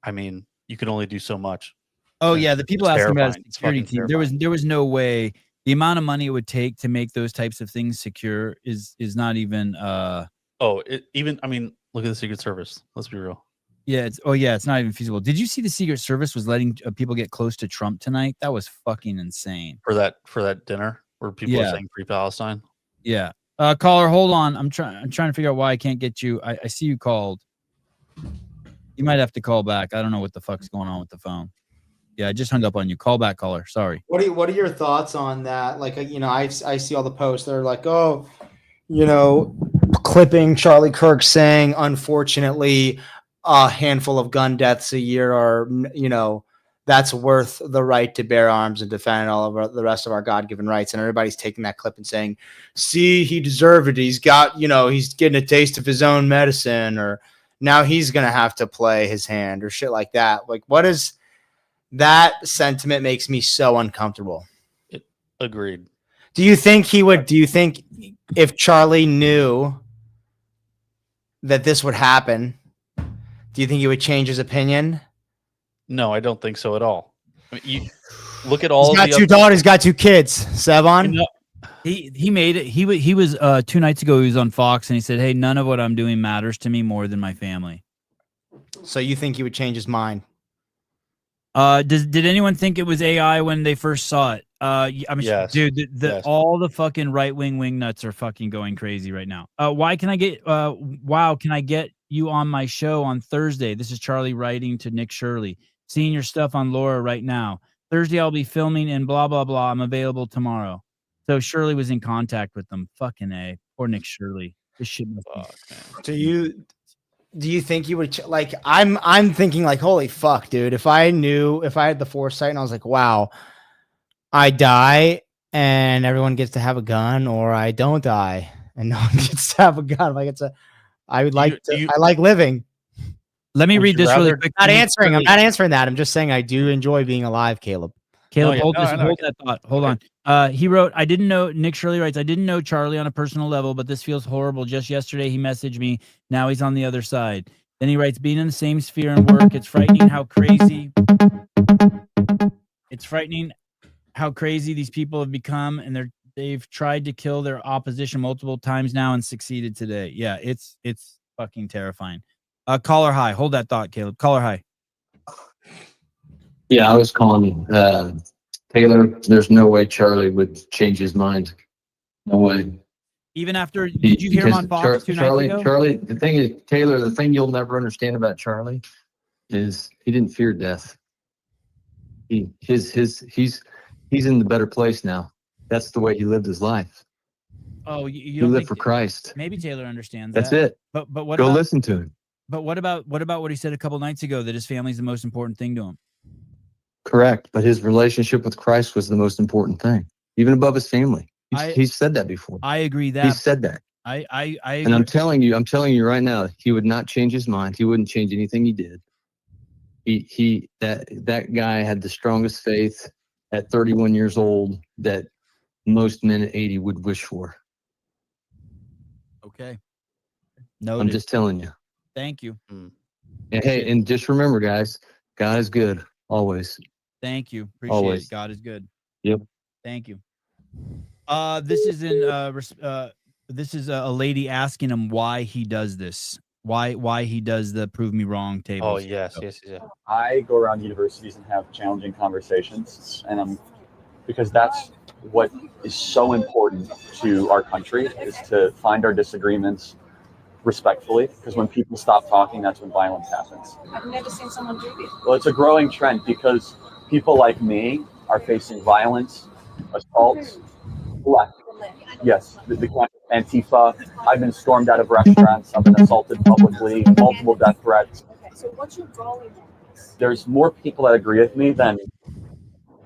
I mean, you can only do so much. Oh yeah, the people asking about a security team. Terrifying. There was no way. The amount of money it would take to make those types of things secure is not even. I mean, look at the Secret Service. Let's be real. Yeah, it's not even feasible. Did you see the Secret Service was letting people get close to Trump tonight? That was fucking insane. For that dinner where people are saying free Palestine. Yeah. Caller, hold on. I'm trying to figure out why I can't get you. I see you called. You might have to call back. I don't know what the fuck's going on with the phone. Yeah, I just hung up on you. Call back, caller. Sorry. What are your thoughts on that? Like, I see all the posts that are like, clipping Charlie Kirk saying, unfortunately, a handful of gun deaths a year are, that's worth the right to bear arms and defend all of the rest of our God-given rights. And everybody's taking that clip and saying, see, he deserved it. He's got, he's getting a taste of his own medicine, or now he's going to have to play his hand or shit like that. Like, what is that sentiment? Makes me so uncomfortable. Agreed. Do you think if Charlie knew that this would happen, do you think he would change his opinion? No, I don't think so at all. I mean, you look at all. He's got two daughters, got two kids. Sevon. He made it. He was 2 nights ago. He was on Fox and he said, "Hey, none of what I'm doing matters to me more than my family." So you think he would change his mind? Did anyone think it was AI when they first saw it? I mean, yes. Dude, Yes. all the fucking right-wing wingnuts are fucking going crazy right now. Wow, can I get you on my show on Thursday? This is Charlie writing to Nick Shirley. Seeing your stuff on Laura right now. Thursday I'll be filming and blah, blah, blah. I'm available tomorrow. So Shirley was in contact with them. Fucking A. Poor Nick Shirley. This shit must be. Do you think you would I'm thinking like, holy fuck, dude. If I had the foresight and I was like, wow, I die and everyone gets to have a gun, or I don't die and no one gets to have a gun. Like I like living. Let me read this really quick. I'm not answering that. I'm just saying I do enjoy being alive, Caleb. Hold that thought. Hold on. He wrote, Nick Shirley writes, I didn't know Charlie on a personal level, but this feels horrible. Just yesterday, he messaged me. Now he's on the other side. Then he writes, being in the same sphere and work, it's frightening how crazy these people have become. And they've tried to kill their opposition multiple times now and succeeded today. Yeah, it's fucking terrifying. Caller high. Hold that thought, Caleb. Caller high. Yeah, I was calling Taylor. There's no way Charlie would change his mind. No way. Even after, did you hear him on Fox 2 nights ago? Charlie, the thing is, Taylor, the thing you'll never understand about Charlie is he didn't fear death. He's in the better place now. That's the way he lived his life. Oh, he lived for Christ. Maybe Taylor understands That's that. it. But what Go about, listen to him. But what about what he said a couple nights ago, that his family's the most important thing to him? Correct, but his relationship with Christ was the most important thing, even above his family. He's said that before. I agree that he said that. I agree. And I'm telling you right now, he would not change his mind. He wouldn't change anything he did. That guy had the strongest faith at 31 years old that most men at 80 would wish for. Okay. I'm Noted. just telling you. Thank you. And hey, and just remember, guys, God is good always. Thank you. Appreciate Always. it. God is good. Yep. Thank you. This is this is a lady asking him why he does this. Why he does the prove me wrong tables. Oh yes. I go around universities and have challenging conversations, and because that's what is so important to our country, is to find our disagreements respectfully, because when people stop talking, that's when violence happens. I've never seen someone do this. Well, it's a growing trend because people like me are facing violence, assaults, left. Yes, the Antifa. I've been stormed out of restaurants. I've been assaulted publicly, multiple death threats. Okay, so what's your goal in this? There's more people that agree with me than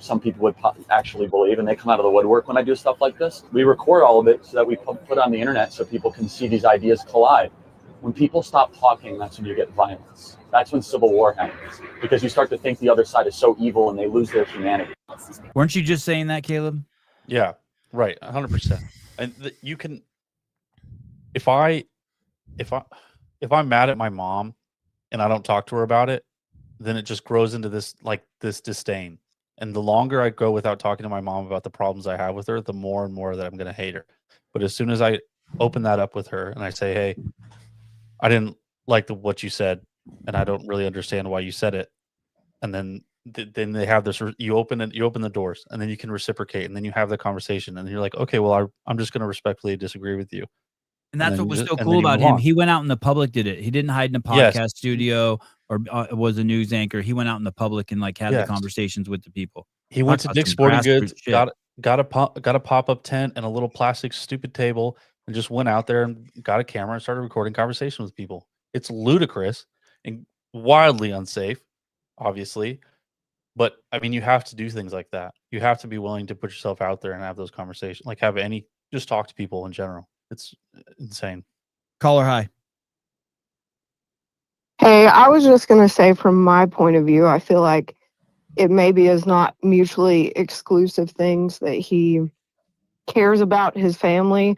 some people would actually believe, and they come out of the woodwork when I do stuff like this. We record all of it so that we put on the internet so people can see these ideas collide. When people stop talking, that's when you get violence. That's when civil war happens, because you start to think the other side is so evil and they lose their humanity. Weren't you just saying that, Caleb? Yeah, right, 100%. And you can, if I'm mad at my mom and I don't talk to her about it, then it just grows into this disdain. And the longer I go without talking to my mom about the problems I have with her, the more and more that I'm going to hate her. But as soon as I open that up with her and I say, hey, I didn't like what you said, and I don't really understand why you said it. And then they have this, you open the doors, and then you can reciprocate, and then you have the conversation, and you're like, okay, well, I'm just going to respectfully disagree with you. And that's what was so cool about him. He went out in the public, did it. He didn't hide in a podcast studio or was a news anchor. He went out in the public and had the conversations with the people. He went to Dick's Sporting Goods, got a pop-up tent and a little plastic stupid table, and just went out there and got a camera and started recording conversation with people. It's ludicrous and wildly unsafe, obviously. But I mean, you have to do things like that. You have to be willing to put yourself out there and have those conversations. Just talk to people in general. It's insane. Caller, hi. Hey, I was just going to say, from my point of view, I feel like it maybe is not mutually exclusive things that he cares about his family,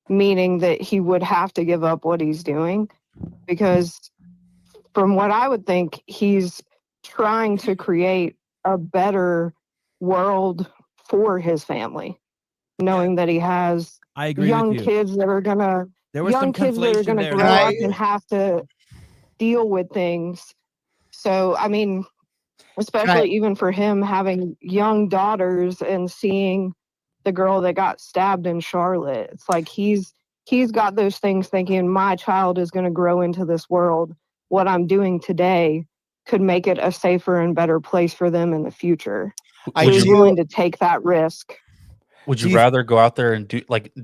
meaning that he would have to give up what he's doing. Because from what I would think, he's trying to create a better world for his family, knowing that he has young kids that are gonna grow up and have to deal with things. So I mean, especially even for him having young daughters and seeing the girl that got stabbed in Charlotte, it's like he's got those things thinking, my child is going to grow into this world. What I'm doing today could make it a safer and better place for them in the future. He's willing to take that risk. Would you rather go out there and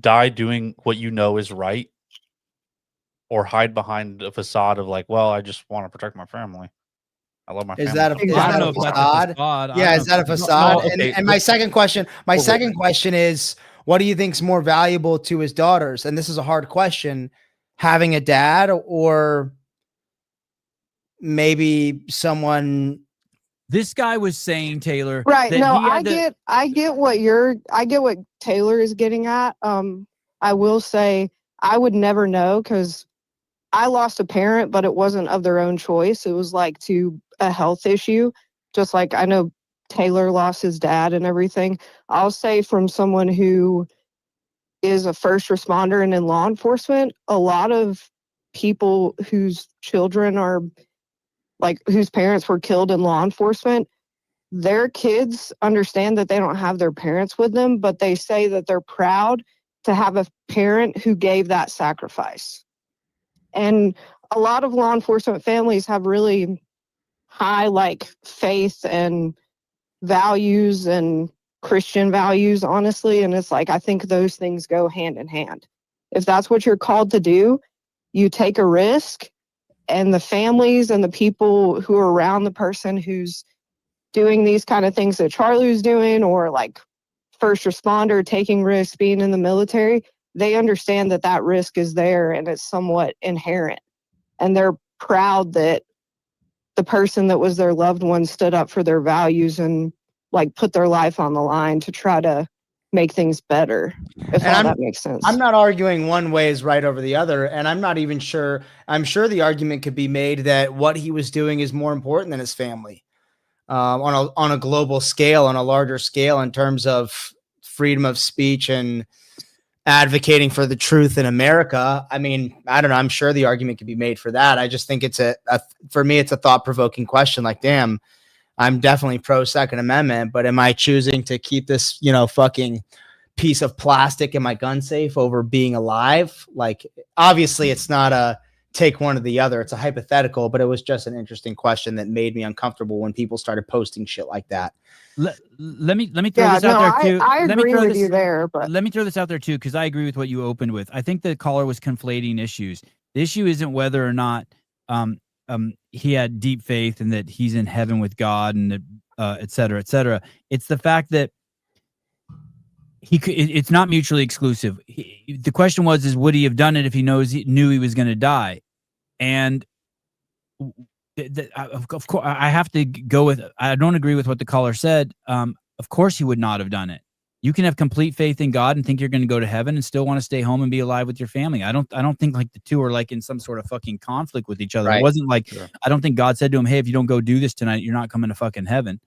die doing what you know is right, or hide behind a facade of well, I just want to protect my family. I love my family. Is that a facade? Yeah, is that a facade? And my second question is, what do you think is more valuable to his daughters? And this is a hard question: having a dad, or maybe someone. This guy was saying, Taylor, right? No, I get what Taylor is getting at. I will say I would never know, because I lost a parent, but it wasn't of their own choice. It was to a health issue, just like I know Taylor lost his dad and everything. I'll say, from someone who is a first responder and in law enforcement, a lot of people whose children are whose parents were killed in law enforcement, their kids understand that they don't have their parents with them, but they say that they're proud to have a parent who gave that sacrifice. And a lot of law enforcement families have really high faith and values and Christian values, honestly. And it's I think those things go hand in hand. If that's what you're called to do, you take a risk, and the families and the people who are around the person who's doing these kind of things that Charlie's doing, or first responder, taking risks, being in the military, they understand that that risk is there and it's somewhat inherent. And they're proud that the the person that was their loved one stood up for their values and like put their life on the line to try to make things better, if all that makes sense. I'm not arguing one way is right over the other, and I'm not even sure. I'm sure the argument could be made that what he was doing is more important than his family, on a global scale, on a larger scale, in terms of freedom of speech and advocating for the truth in America. I mean, I don't know. I'm sure the argument could be made for that. I just think it's for me, it's a thought-provoking question. Like, damn, I'm definitely pro Second Amendment, but am I choosing to keep this, fucking piece of plastic in my gun safe over being alive? Like, obviously it's not a take one or the other. It's a hypothetical, but it was just an interesting question that made me uncomfortable when people started posting shit like that. Let me throw this out there too. I Let me agree throw with this, you there, but let me throw this out there too, because I agree with what you opened with. I think the caller was conflating issues. The issue isn't whether or not he had deep faith and that he's in heaven with God and that, et cetera, et cetera. It's the fact that it's not mutually exclusive. The question is would he have done it if he knew he was going to die? And of course, I have to go with. I don't agree with what the caller said. Of course, he would not have done it. You can have complete faith in God and think you're going to go to heaven and still want to stay home and be alive with your family. I don't think like the two are like in some sort of fucking conflict with each other. Right. It wasn't like, Sure. I don't think God said to him, "Hey, if you don't go do this tonight, you're not coming to fucking heaven."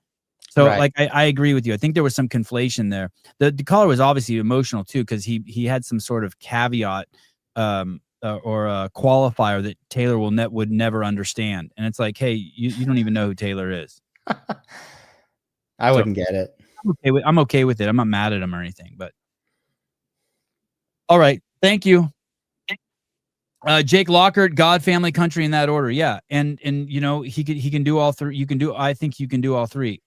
So Right. like, I agree with you. I think there was some conflation there. The caller was obviously emotional too, because he had some sort of caveat or a qualifier that Taylor would never understand. And it's like, hey, you don't even know who Taylor is. I wouldn't get it. I'm okay with it. I'm not mad at him or anything, but all right. Thank you. Jake Lockhart, God, family, country, in that order. Yeah. And he can do all three. I think you can do all three.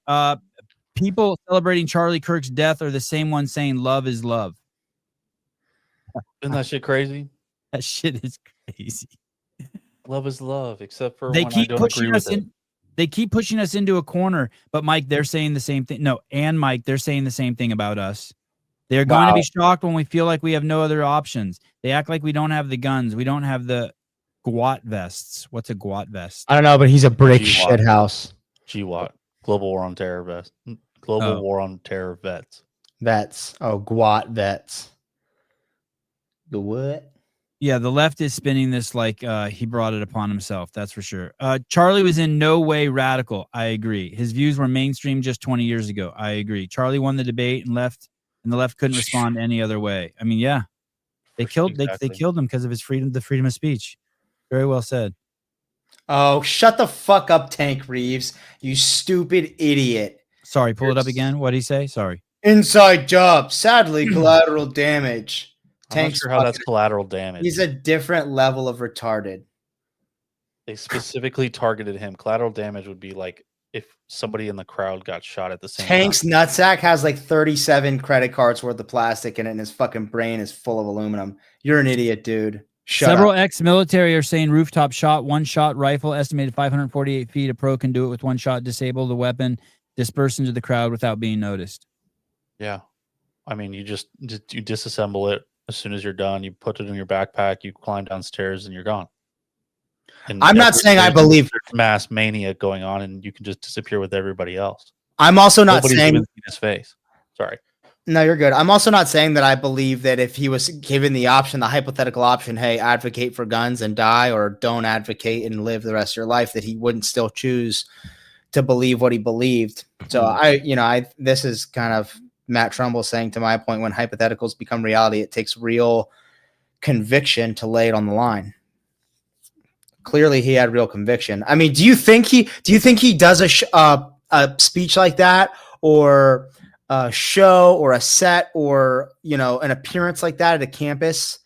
People celebrating Charlie Kirk's death are the same ones saying love is love. Isn't that shit crazy? That shit is crazy. Love is love, except for They when I keep don't pushing agree us with it. in. They keep pushing us into a corner, but Mike, they're saying the same thing. No, and Mike, they're saying the same thing about us. They're going to be shocked when we feel like we have no other options. They act like we don't have the guns. We don't have the GWAT vests. What's a GWAT vest? I don't know, but he's a brick GWAT. shithouse. GWAT, Global War on Terror vest. Global War on Terror vets. Vets. Oh, GWAT vets. The what? Yeah, the left is spinning this like he brought it upon himself. That's for sure. Charlie was in no way radical. I agree. His views were mainstream just 20 years ago. I agree. Charlie won the debate and the left couldn't respond any other way. I mean, yeah, they killed him because of his the freedom of speech. Very well said. Oh, shut the fuck up, Tank Reeves. You stupid idiot. Sorry, pull it up again. What did he say? Sorry. Inside job. Sadly, collateral damage. I'm not sure how that's collateral damage. He's a different level of retarded. They specifically targeted him. Collateral damage would be like if somebody in the crowd got shot at the same Tank's time. nutsack has like 37 credit cards worth of plastic in it, and his fucking brain is full of aluminum. You're an idiot, dude. Several ex-military are saying rooftop shot, one-shot rifle, estimated 548 feet. A pro can do it with one shot, disable the weapon, disperse into the crowd without being noticed. Yeah. I mean, you disassemble it as soon as you're done. You put it in your backpack, you climb downstairs, and you're gone. And I'm not saying I believe there's mass mania going on, and you can just disappear with everybody else. I'm also not Nobody's saying even seen his face. Sorry. No, you're good. I'm also not saying that I believe that if he was given the option, the hypothetical option, hey, advocate for guns and die, or don't advocate and live the rest of your life, that he wouldn't still choose to believe what he believed. So this is kind of Matt Trumbull saying, to my point, when hypotheticals become reality, it takes real conviction to lay it on the line. Clearly he had real conviction. I mean, do you think he does a speech like that, or a show or a set, or an appearance like that at a campus?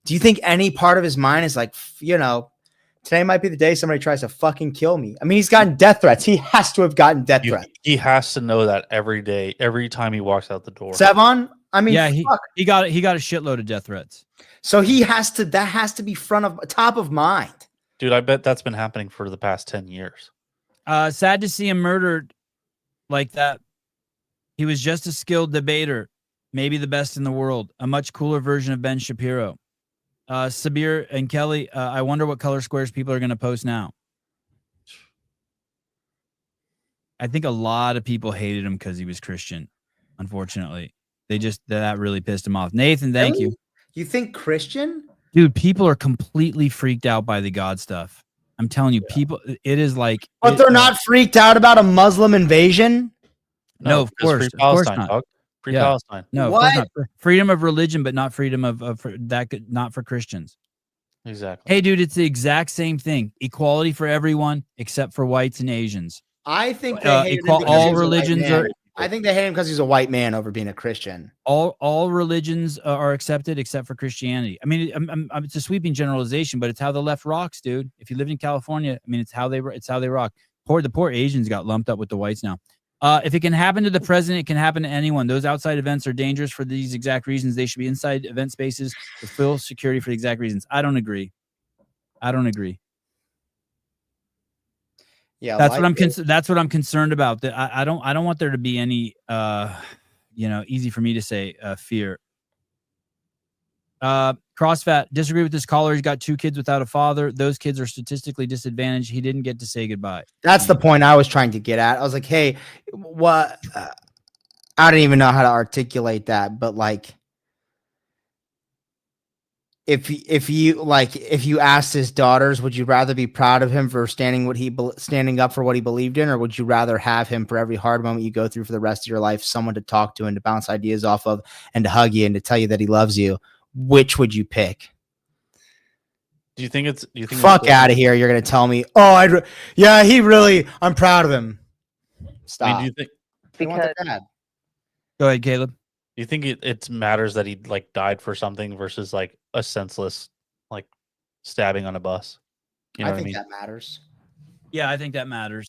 Do you think any part of his mind is like, today might be the day somebody tries to fucking kill me? I mean, he's gotten death threats. He has to have gotten death threats. He has to know that every day, every time he walks out the door. Sevon, I mean, yeah, he got a shitload of death threats. So that has to be top of mind. Dude, I bet that's been happening for the past 10 years. Sad to see him murdered like that. He was just a skilled debater, maybe the best in the world, a much cooler version of Ben Shapiro. Sabir and Kelly, I wonder what color squares people are going to post now. I think a lot of people hated him because he was Christian. Unfortunately, that really pissed him off. Nathan, thank you. You think Christian? Dude, people are completely freaked out by the God stuff. I'm telling you, people. It is like, But they're not freaked out about a Muslim invasion. No, of course, free Palestine, not. dog. Free Yeah. Palestine. No, of course not. Freedom of religion, but not freedom of not for Christians. Exactly. Hey, dude, it's the exact same thing. Equality for everyone except for whites and Asians. I think they hate him because all he's a white religions man. are. I think they hate him because he's a white man over being a Christian. All religions are accepted except for Christianity. I mean, it's a sweeping generalization, but it's how the left rocks, dude. If you lived in California, I mean, it's how they rock. The poor Asians got lumped up with the whites now. If it can happen to the president, it can happen to anyone. Those outside events are dangerous for these exact reasons. They should be inside event spaces with full security for the exact reasons. I don't agree. Yeah, that's what I'm concerned about. That I don't want there to be any easy for me to say fear. Crossfat, disagree with this caller. He's got 2 kids without a father. Those kids are statistically disadvantaged. He didn't get to say goodbye. That's the point I was trying to get at. I was like, hey, what? I don't even know how to articulate that, but like, if you asked his daughters, would you rather be proud of him for standing up for what he believed in, or would you rather have him for every hard moment you go through for the rest of your life, someone to talk to and to bounce ideas off of and to hug you and to tell you that he loves you? Which would you pick? Do you think Fuck out of here. You're going to tell me, I'm proud of him. Stop. I mean, do you think Go ahead, Caleb. Do you think it matters that he like died for something versus like a senseless like stabbing on a bus? You know I think what I mean? that matters. Yeah, I think that matters.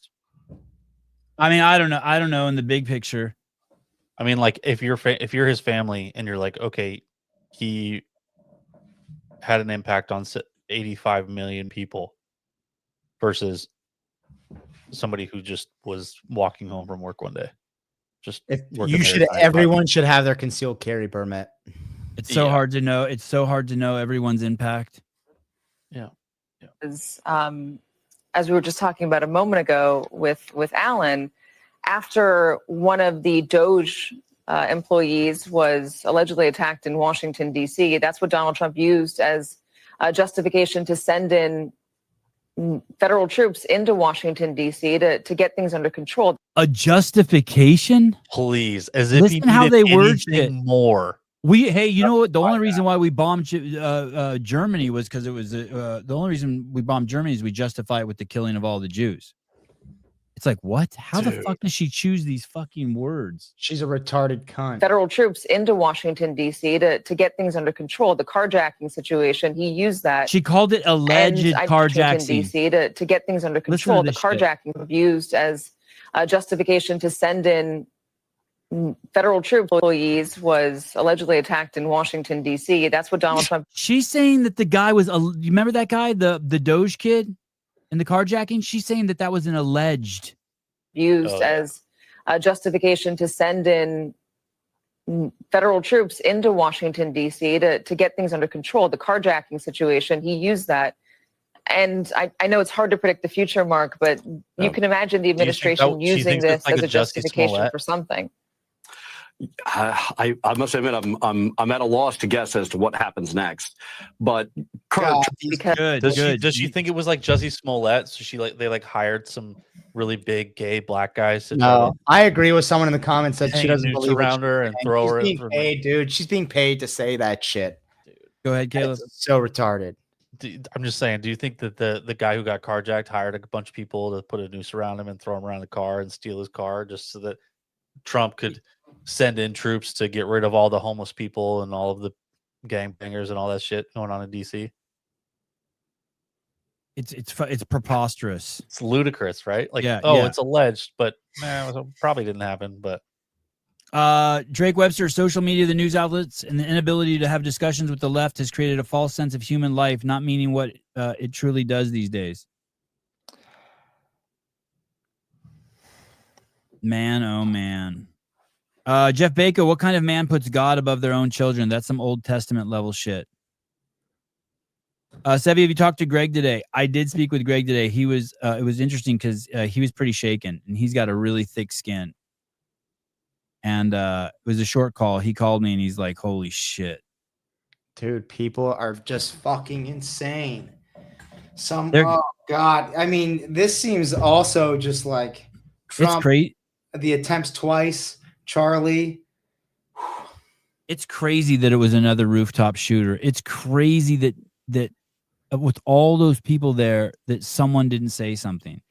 I mean, I don't know in the big picture. I mean, like if you're his family and you're like, okay, he had an impact on 85 million people versus somebody who just was walking home from work one day. Everyone should have their concealed carry permit. It's so hard to know. It's so hard to know everyone's impact. Yeah. As we were just talking about a moment ago with Alan, after one of the Doge employees was allegedly attacked in Washington, D.C., that's what Donald Trump used as a justification to send in federal troops into Washington, D.C. to get things under control. A justification? Please, as if listen how they word shit more. You know what? The only reason why we bombed Germany was because it was the only reason we bombed Germany is we justify it with the killing of all the Jews. It's like, what? How the fuck does she choose these fucking words? She's a retarded cunt. Federal troops into Washington, D.C. to get things under control. The carjacking situation, he used that. She called it alleged carjacking. D.C. to get things under control. The carjacking was used as a justification to send in federal troop employees was allegedly attacked in Washington, D.C. That's what Donald Trump. She's saying that the guy was. You remember that guy, the Doge kid, in the carjacking? She's saying that was an alleged. Used as a justification to send in federal troops into Washington, D.C. to get things under control. The carjacking situation, he used that. And I know it's hard to predict the future, Mark, but you can imagine the administration using this as a justification for something. I must admit I'm at a loss to guess as to what happens next. But Kirk, does she think it was like Jussie Smollett? So they hired some really big gay black guys to No, I agree with someone in the comments that she doesn't believe around her and throw her. She's being paid, dude. She's being paid to say that shit. Go ahead, Caleb. It's so retarded. I'm just saying, do you think that the guy who got carjacked hired a bunch of people to put a noose around him and throw him around the car and steal his car just so that Trump could send in troops to get rid of all the homeless people and all of the gangbangers and all that shit going on in DC? It's preposterous. It's ludicrous, right? Like, it's alleged, but it probably didn't happen. But Drake Webster, social media, the news outlets, and the inability to have discussions with the left has created a false sense of human life, not meaning what it truly does these days. Man, oh man. Jeff Baker, what kind of man puts God above their own children? That's some Old Testament level shit. Sevi, have you talked to Greg today? I did speak with Greg today. He was it was interesting because he was pretty shaken, and he's got a really thick skin. And it was a short call. He called me and he's like, holy shit. Dude, people are just fucking insane. Oh God. I mean, this seems also just like Trump. It's crazy. The attempts twice, Charlie. It's crazy that it was another rooftop shooter. It's crazy that with all those people there, that someone didn't say something.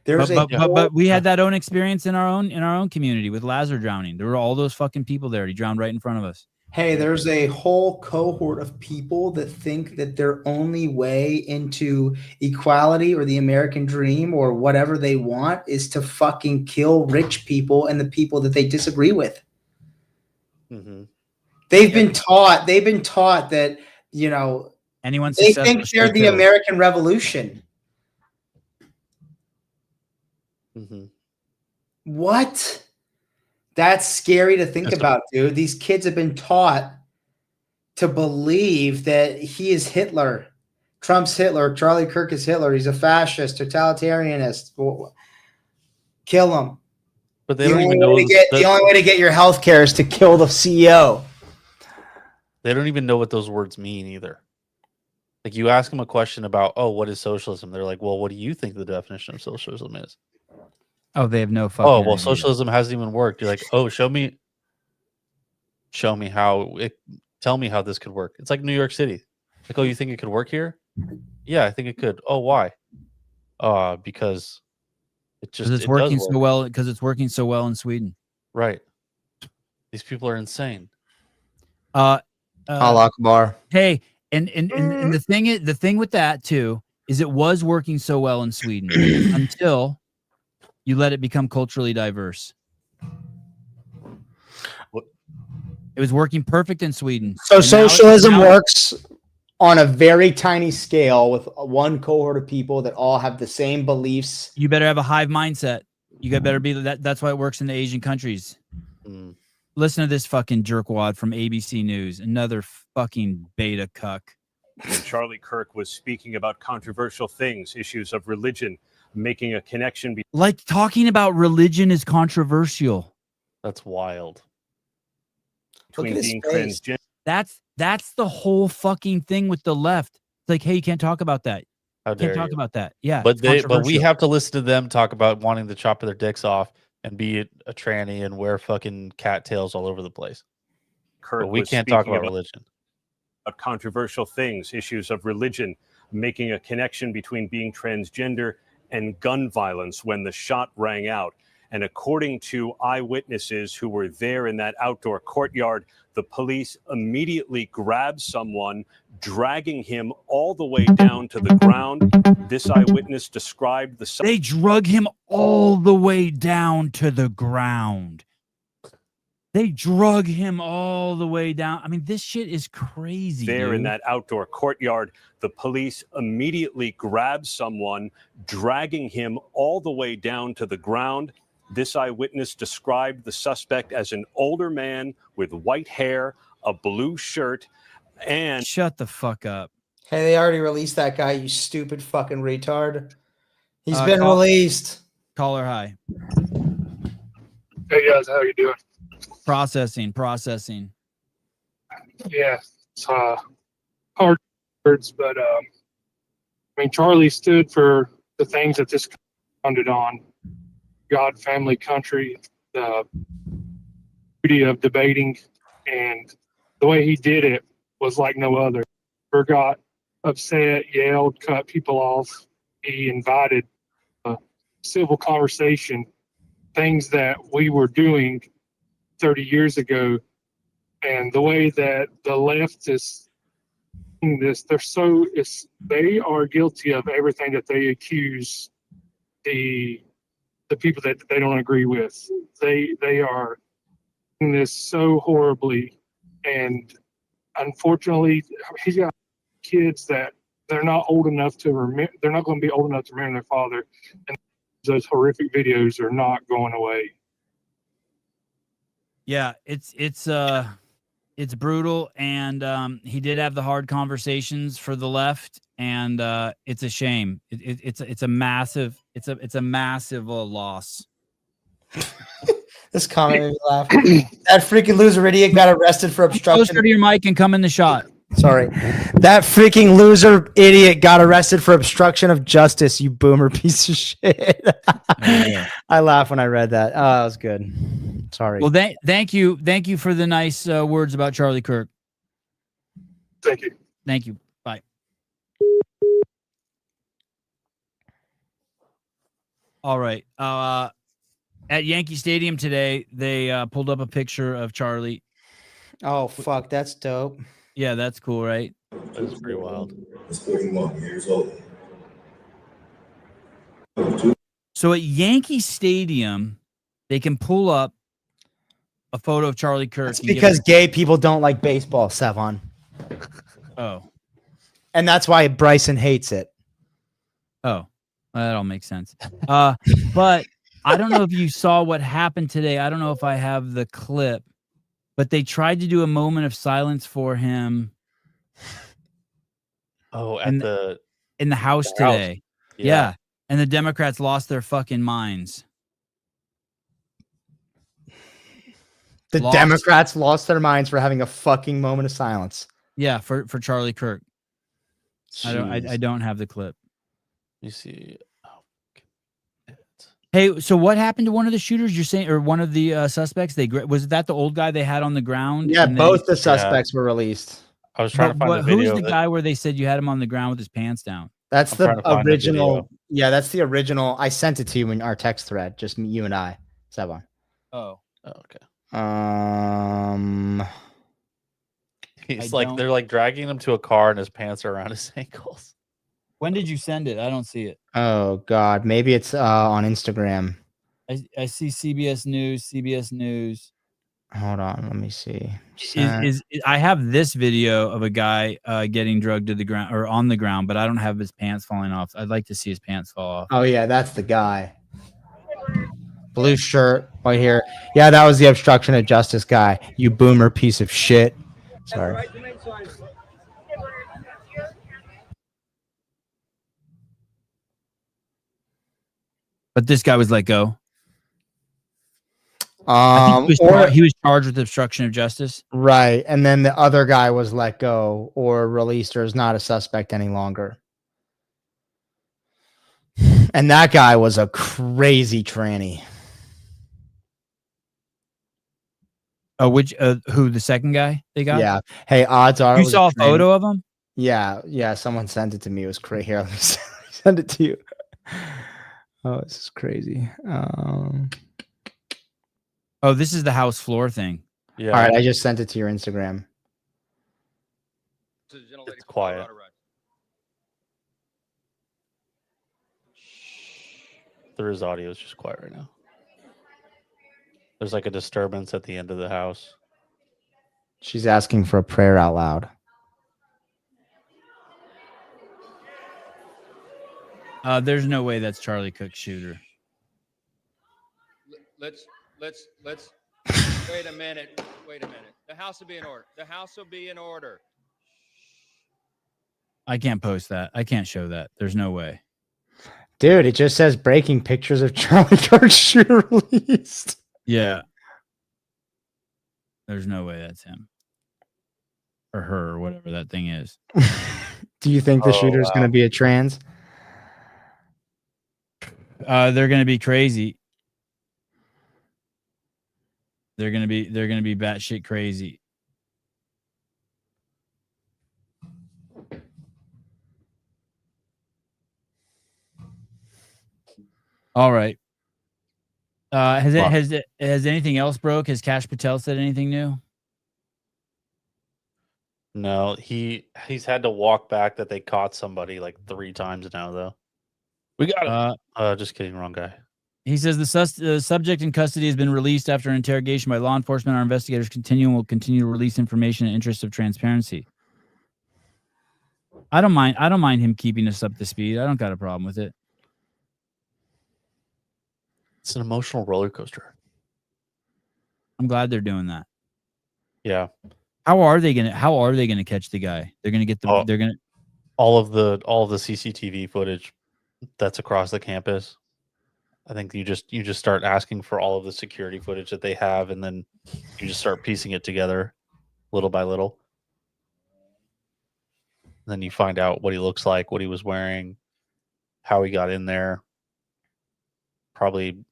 But we had that own experience in our own community with Lazar drowning. There were all those fucking people there. He drowned right in front of us. Hey, there's a whole cohort of people that think that their only way into equality or the American dream or whatever they want is to fucking kill rich people and the people that they disagree with. Mm-hmm. They've been taught that, you know, they think they're the American Revolution. Mm-hmm. What? That's scary to think about, dude. These kids have been taught to believe that he is Hitler. Trump's Hitler. Charlie Kirk is Hitler. He's a fascist, totalitarianist. Kill him. But they don't even know. The only way to get your health care is to kill the CEO. They don't even know what those words mean either. Like you ask them a question about, oh, what is socialism? They're like, well, what do you think the definition of socialism is? Oh, they have no fucking Oh, well, idea. socialism hasn't even worked. You're like, oh, show me how tell me how this could work. It's like New York City. Like, oh, you think it could work here? Yeah, I think it could. Oh, why? Because it's working so well. Because it's working so well in Sweden. Right. These people are insane. Allah Akbar. Hey, and the thing with that too is it was working so well in Sweden until you let it become culturally diverse. It was working perfect in Sweden. So socialism works on a very tiny scale with one cohort of people that all have the same beliefs. You better have a hive mindset. You got better be that. That's why it works in the Asian countries. Mm. Listen to this fucking jerkwad from ABC News. Another fucking beta cuck. And Charlie Kirk was speaking about controversial things, issues of religion, making a connection. Like talking about religion is controversial. That's wild. Between being transgender. That's the whole fucking thing with the left. It's like, hey, you can't talk about that. How dare you can't talk about that. Yeah, but we have to listen to them talk about wanting to chop their dicks off and be a tranny and wear fucking cattails all over the place. But we can't talk about religion. About controversial things, issues of religion, making a connection between being transgender and gun violence when the shot rang out. And according to eyewitnesses who were there in that outdoor courtyard, the police immediately grabbed someone, dragging him all the way down to the ground. This eyewitness described the... They drug him all the way down to the ground. They drug him all the way down. I mean, this shit is crazy. There dude. In that outdoor courtyard, the police immediately grabbed someone, dragging him all the way down to the ground. This eyewitness described the suspect as an older man with white hair, a blue shirt, and... Shut the fuck up. Hey, they already released that guy, you stupid fucking retard. He's been released. Caller high. Hey guys, how you doing? Processing. Yeah, it's hard words, but I mean, Charlie stood for the things that this founded on: God, family, country, the beauty of debating, and the way he did it was like no other. Never got upset, yelled, cut people off. He invited a civil conversation, things that we were doing 30 years ago. And the way that the left is doing this, they are guilty of everything that they accuse the people that they don't agree with. They are doing this so horribly, and unfortunately, he's got kids that they're not old enough to remember. They're not going to be old enough to remember their father, and those horrific videos are not going away. Yeah, it's It's brutal, and he did have the hard conversations for the left, and it's a shame. It's a massive loss. This comment made me laugh. That freaking loser idiot got arrested for obstruction. Closer to your mic and come in the shot. Sorry. That freaking loser idiot got arrested for obstruction of justice, you boomer piece of shit. I laughed when I read that. Oh, that was good. Sorry. Well, thank you. Thank you for the nice words about Charlie Kirk. Thank you. Thank you. Bye. All right. At Yankee Stadium today, they pulled up a picture of Charlie. Oh, fuck. That's dope. Yeah, that's cool, right? That's pretty wild. So at Yankee Stadium, they can pull up a photo of Charlie Kirk. It's because gay people don't like baseball, Savon. Oh. And that's why Bryson hates it. Oh, that all makes sense. But I don't know if you saw what happened today. I don't know if I have the clip, but they tried to do a moment of silence for him. Oh, in the house today. Yeah. And the Democrats lost their fucking minds. The Democrats lost their minds for having a fucking moment of silence. Yeah, for Charlie Kirk. Jeez. I don't have the clip. You see. Hey, so what happened to one of the shooters? You're saying, or one of the suspects? Was that the old guy they had on the ground? Yeah, both the suspects were released. I was trying to find the video. Who's the guy where they said you had him on the ground with his pants down? That's the original. Yeah, that's the original. I sent it to you in our text thread. Just you and I, Savon. Oh, okay. He's they're like dragging him to a car and his pants are around his ankles. When did you send it? I don't see it. Oh God, maybe it's on Instagram. I see CBS News. Hold on, let me see. I have this video of a guy getting drugged to the ground or on the ground, but I don't have his pants falling off. I'd like to see his pants fall off. Oh yeah, that's the guy. Blue shirt right here. Yeah, that was the obstruction of justice guy. You boomer piece of shit. Sorry. But this guy was let go. He was charged with obstruction of justice. Right. And then the other guy was let go or released or is not a suspect any longer. And that guy was a crazy tranny. Oh, who, the second guy they got? Yeah. Hey, odds are you saw a photo of him? Yeah. Someone sent it to me. It was crazy. Here, let me send it to you. Oh, this is crazy. Oh, this is the house floor thing. Yeah. All right, I just sent it to your Instagram. It's quiet. There is audio. It's just quiet right now. There's like a disturbance at the end of the house. She's asking for a prayer out loud. There's no way that's Charlie Cook's shooter. Let's wait a minute. The house will be in order. I can't post that. I can't show that. There's no way. Dude, it just says breaking pictures of Charlie Kirk shooter released. Yeah. There's no way that's him. Or her, or whatever that thing is. Do you think the shooter's going to be a trans? They're going to be crazy. They're going to be batshit crazy. All right. Has anything else broke? Has Kash Patel said anything new? No, he's had to walk back that they caught somebody like 3 times now though. We got him. Just kidding, wrong guy. He says the subject in custody has been released after interrogation by law enforcement. Our investigators will continue to release information in the interest of transparency. I don't mind him keeping us up to speed. I don't got a problem with it. It's an emotional roller coaster. I'm glad they're doing that. Yeah. How are they gonna catch the guy? They're gonna get the. Oh. They're gonna. All of the CCTV footage that's across the campus. I think you just start asking for all of the security footage that they have, and then you just start piecing it together little by little. And then you find out what he looks like, what he was wearing, how he got in there, probably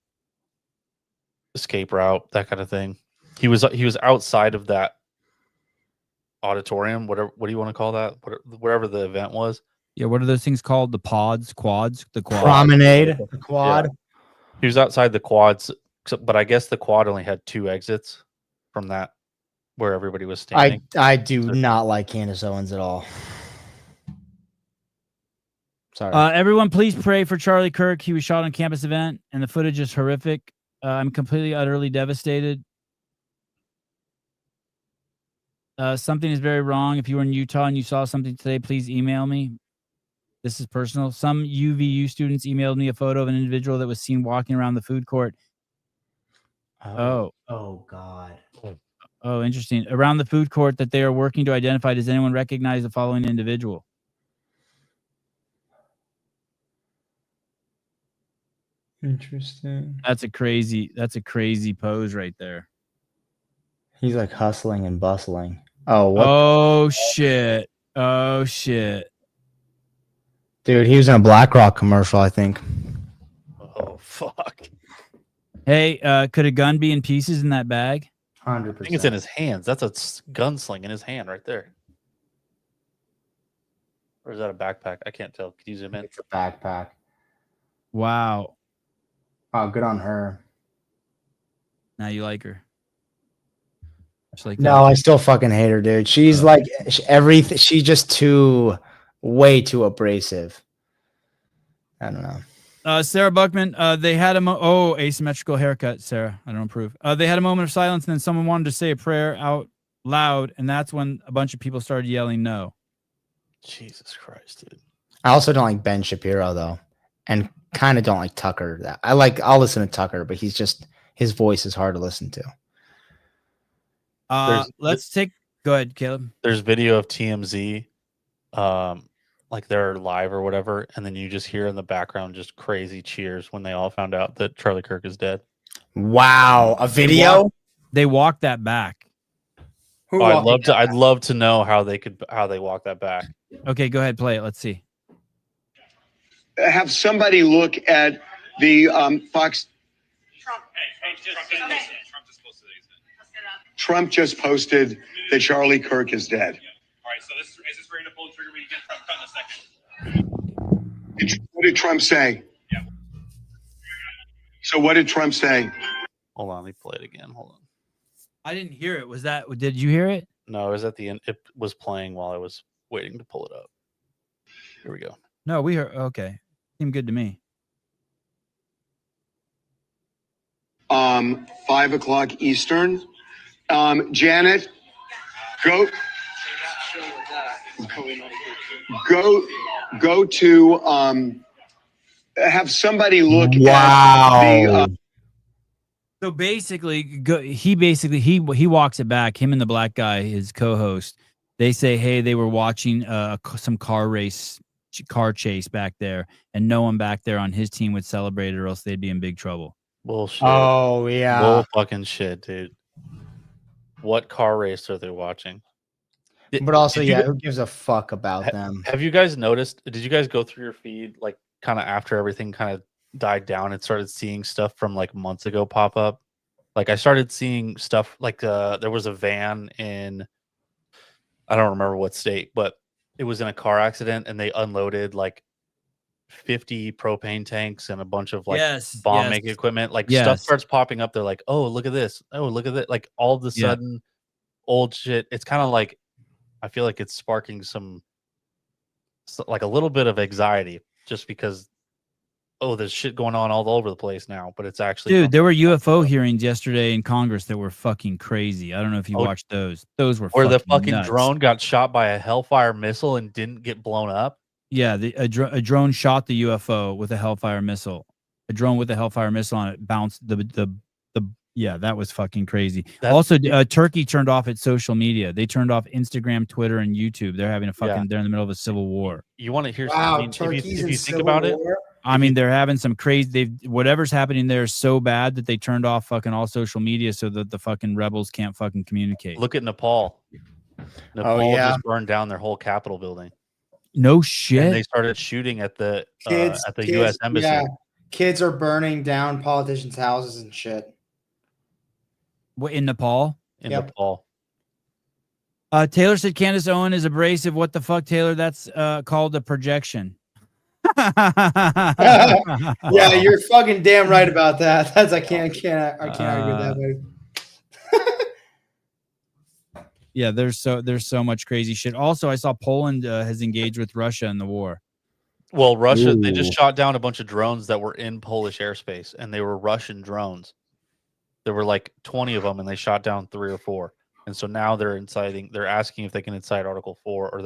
escape route, that kind of thing. He was outside of that auditorium, what do you want to call that? Wherever the event was. Yeah, what are those things called? The quads, the quad. Promenade, the quad. Yeah. He was outside the quads, but I guess the quad only had 2 exits from that where everybody was standing. I do not like Candace Owens at all. Sorry. Everyone, please pray for Charlie Kirk. He was shot on campus event, and the footage is horrific. I'm completely, utterly devastated. Something is very wrong. If you were in Utah and you saw something today, please email me. This is personal. Some UVU students emailed me a photo of an individual that was seen walking around the food court. Oh God. Oh, interesting. Around the food court that they are working to identify. Does anyone recognize the following individual? Interesting. That's a crazy pose right there. He's like hustling and bustling. Oh, what? Oh shit. Oh shit. Dude, he was in a BlackRock commercial, I think. Oh fuck. Hey, could a gun be in pieces in that bag? 100%. I think it's in his hands. That's a gunsling in his hand right there. Or is that a backpack? I can't tell. Could you zoom in? It's a backpack. Wow. Oh, good on her. Now you like her. Just like No, I still fucking hate her, dude. She's like everything. She's just way too abrasive. I don't know. Sarah Buckman, they had asymmetrical haircut, Sarah. I don't approve. They had a moment of silence, and then someone wanted to say a prayer out loud, and that's when a bunch of people started yelling no. Jesus Christ, dude. I also don't like Ben Shapiro though, and kind of don't like Tucker. I'll listen to Tucker, but his voice is hard to listen to. Go ahead, Caleb. There's video of TMZ, like they're live or whatever, and then you just hear in the background just crazy cheers when they all found out that Charlie Kirk is dead. Wow, a video? They walked that back. I'd love to know how they walk that back. Okay, go ahead, play it. Let's see. Have somebody look at the Fox. Trump just posted that Charlie Kirk is dead. All right, so is this ready to pull the trigger when you get Trump cut in a second? What did Trump say? Yeah. So what did Trump say? Hold on, let me play it again. Hold on. I didn't hear it. Did you hear it? No, it was at the end. It was playing while I was waiting to pull it up. Here we go. No, we heard. Okay. Seemed good to me. 5 o'clock Eastern. Janet, go to have somebody look at the. So basically, he walks it back. Him and the black guy, his co-host, they say, hey, they were watching some car chase back there, and no one back there on his team would celebrate it, or else they'd be in big trouble. Bullshit. Oh yeah. Bull fucking shit, dude. What car race are they watching? But also, who gives a fuck about them? Have you guys noticed? Did you guys go through your feed like kind of after everything kind of died down and started seeing stuff from like months ago pop up? Like I started seeing stuff like there was a van in, I don't remember what state, but it was in a car accident and they unloaded like 50 propane tanks and a bunch of like bomb making equipment. Like stuff starts popping up. They're like, oh, look at this. Oh, look at that. Like all of a sudden old shit. It's kind of like, I feel like it's sparking like a little bit of anxiety just because, oh, there's shit going on all over the place now, but it's actually. Dude, there were UFO hearings yesterday in Congress that were fucking crazy. I don't know if you watched those. Those were where the fucking nuts. Drone got shot by a Hellfire missile and didn't get blown up. Yeah, a drone shot the UFO with a Hellfire missile. A drone with a Hellfire missile on it bounced. The Yeah, that was fucking crazy. Also, Turkey turned off its social media. They turned off Instagram, Twitter, and YouTube. They're having a fucking. They're in the middle of a civil war. You want to hear? Wow, I mean, Turkey's if in you think civil about it, war? I mean, they're having some crazy. Whatever's happening there is so bad that they turned off fucking all social media so that the fucking rebels can't fucking communicate. Look at Nepal. Nepal yeah. just burned down their whole Capitol building. No shit. And they started shooting at the Kids, U.S. embassy. Yeah, kids are burning down politicians' houses and shit. What, in Nepal? In Nepal. Taylor said Candace Owen is abrasive. What the fuck, Taylor? That's called a projection. Yeah, you're fucking damn right about that. That's I can't argue with that, buddy. Yeah, there's so much crazy shit. Also, I saw Poland has engaged with Russia in the war. Well, Russia, they just shot down a bunch of drones that were in Polish airspace, and they were Russian drones. There were like 20 of them, and they shot down 3 or 4. And so now they're asking if they can incite Article 4, or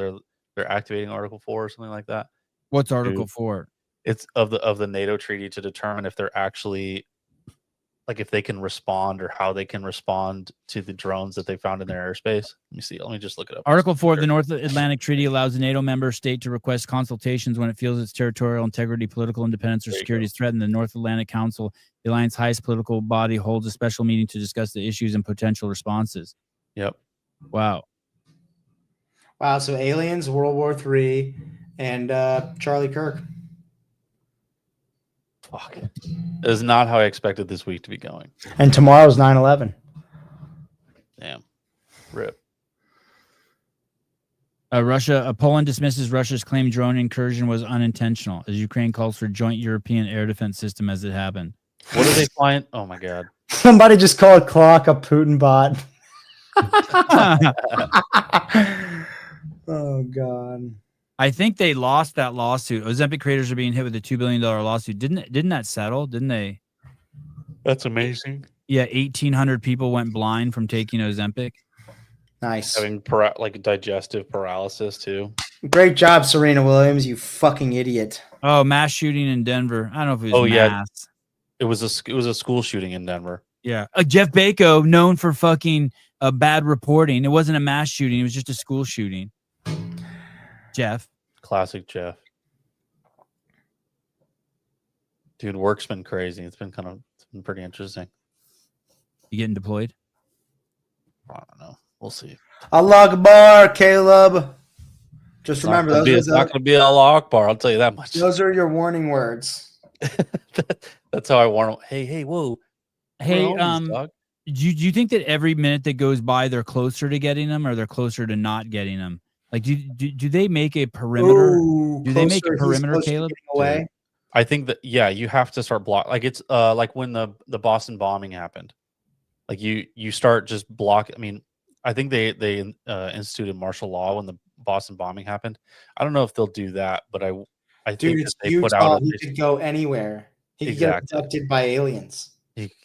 they're activating Article 4 or something like that. What's Article 4? It's of the NATO treaty to determine if they're actually, like, if they can respond or how they can respond to the drones that they found in their airspace. Let me see. Let me just look it up. Article 4 of the North Atlantic Treaty allows a NATO member state to request consultations when it feels its territorial integrity, political independence, or security is threatened. The North Atlantic Council, the alliance's highest political body, holds a special meeting to discuss the issues and potential responses. Yep. Wow. Wow. So aliens, World War III, and Charlie Kirk. Fuck. It is not how I expected this week to be going. And tomorrow's 9/11. Damn. Rip. Poland dismisses Russia's claimed drone incursion was unintentional, as Ukraine calls for joint European air defense system as it happened. What are they flying? Oh my god. Somebody just called Clock a Putin bot. Oh god. I think they lost that lawsuit. Ozempic creators are being hit with a $2 billion lawsuit. Didn't that settle? Didn't they? That's amazing. Yeah, 1,800 people went blind from taking Ozempic. Nice. Having like digestive paralysis too. Great job, Serena Williams. You fucking idiot. Oh, mass shooting in Denver. I don't know if it was mass. It was a school shooting in Denver. Yeah. Jeff Bako, known for fucking bad reporting. It wasn't a mass shooting. It was just a school shooting. Jeff. Classic Jeff. Dude, work's been crazy. It's been pretty interesting. You getting deployed? I don't know. We'll see. Allah Akbar, Caleb. Just remember, it's not going to be Allah Akbar. I'll tell you that much. Those are your warning words. That's how I warn them. Hey, whoa. Hey, do you think that every minute that goes by, they're closer to getting them, or they're closer to not getting them? Like, do they make a perimeter? Ooh, do they make a perimeter, Caleb? Away? I think that you have to start block. Like it's like when the Boston bombing happened. Like you start just block. I mean, I think they instituted martial law when the Boston bombing happened. I don't know if they'll do that, but I think that they put out. He could go anywhere. He could get abducted by aliens.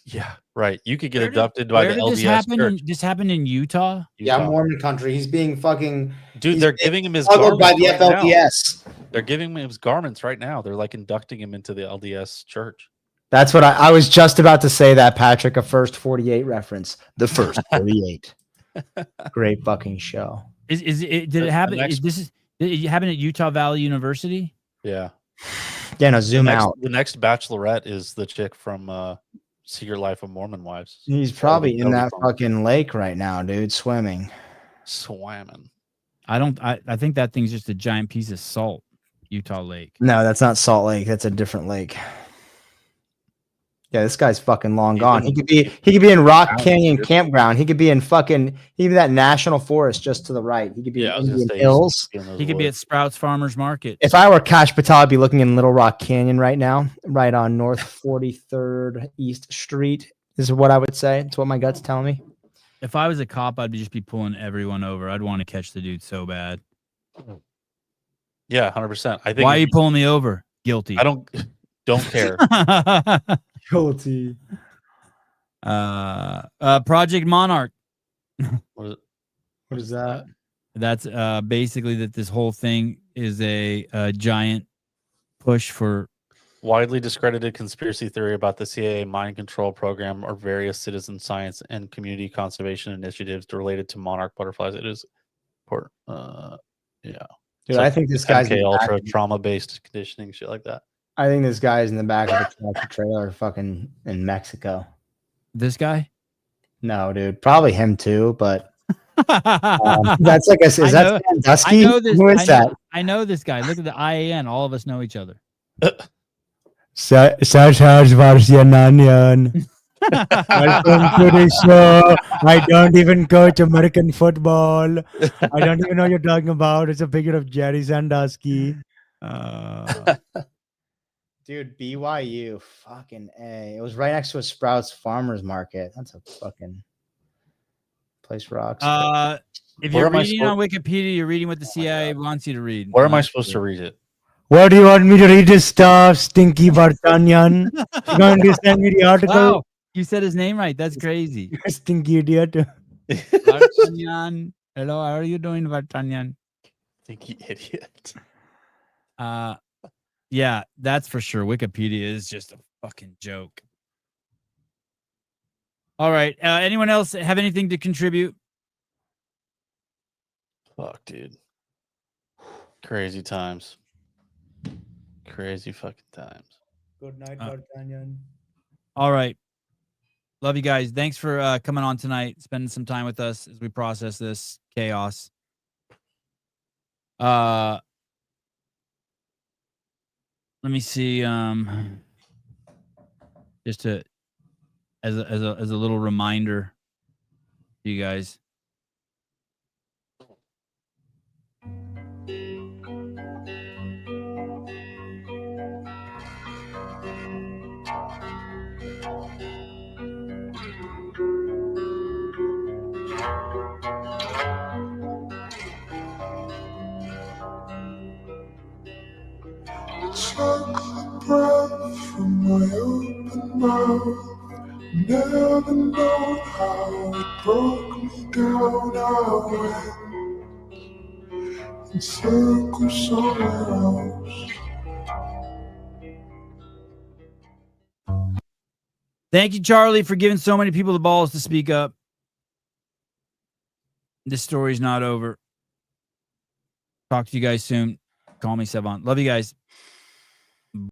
Yeah, right. You could get abducted by the LDS church. This happened in Utah? Yeah, Mormon country. He's being fucking. Dude, they're giving him his garments by the FLDS. They're giving him his garments right now. They're like inducting him into the LDS church. That's what I was just about to say. That Patrick, a First 48 reference. The First 48. Great fucking show. Did it happen? Did it happen at Utah Valley University? Yeah. Yeah, no, zoom out. The next Bachelorette is the chick from Secret Life of Mormon Wives. He's probably in that fucking lake right now, dude, swimming. I think that thing's just a giant piece of salt. Utah Lake. No, that's not Salt Lake. That's a different lake. Yeah, this guy's fucking long gone. He could be in Rock Canyon Campground. He could be in fucking even that national forest just to the right. He could be in Indian Hills. He could be at Sprouts Farmers Market. If I were Cash Patel, I'd be looking in Little Rock Canyon right now, right on North 43rd East Street. Is what I would say. It's what my gut's telling me. If I was a cop, I'd just be pulling everyone over. I'd want to catch the dude so bad. Yeah, 100%. I think. Why are you pulling me over? Guilty. I don't care. Guilty. Project Monarch. What is that? That's basically that this whole thing is a giant push for Widely discredited conspiracy theory about the CIA mind control program or various citizen science and community conservation initiatives related to monarch butterflies. It is important. Yeah. Dude, I think this guy's in MK the back Ultra of- trauma based conditioning, shit like that. I think this guy's in the back of a tractor trailer fucking in Mexico. This guy? No, dude. Probably him too, but that's like is that Sandusky? I know this. Who is that? I know this guy. Look at the IAN. All of us know each other. Welcome to the show. I don't even coach American football. I don't even know what you're talking about. It's a picture of Jerry Sandusky. Dude, BYU, fucking A. It was right next to a Sprouts Farmers Market. That's a fucking place rocks. If Where you're am I reading on Wikipedia, you're reading what the CIA wants you to read. Where am I supposed to read it? What do you want me to read this stuff, Stinky Bartanyan? You going to send me the article? Wow, you said his name right. That's crazy. Stinky idiot. Vartanyan. Hello, how are you doing, Vartanyan? Stinky idiot. Yeah, that's for sure. Wikipedia is just a fucking joke. All right. Anyone else have anything to contribute? Fuck, dude. Crazy times. Crazy fucking times. Good night, Bartanyan. All right. Love you guys. Thanks for coming on tonight, spending some time with us as we process this chaos. Let me see. Just to as a little reminder to you guys. Took a breath from my open mouth. Never know how it broke me down. I went in circles somewhere else. Thank you, Charlie, for giving so many people the balls to speak up. This story's not over. Talk to you guys soon. Call me Sevon. Love you guys.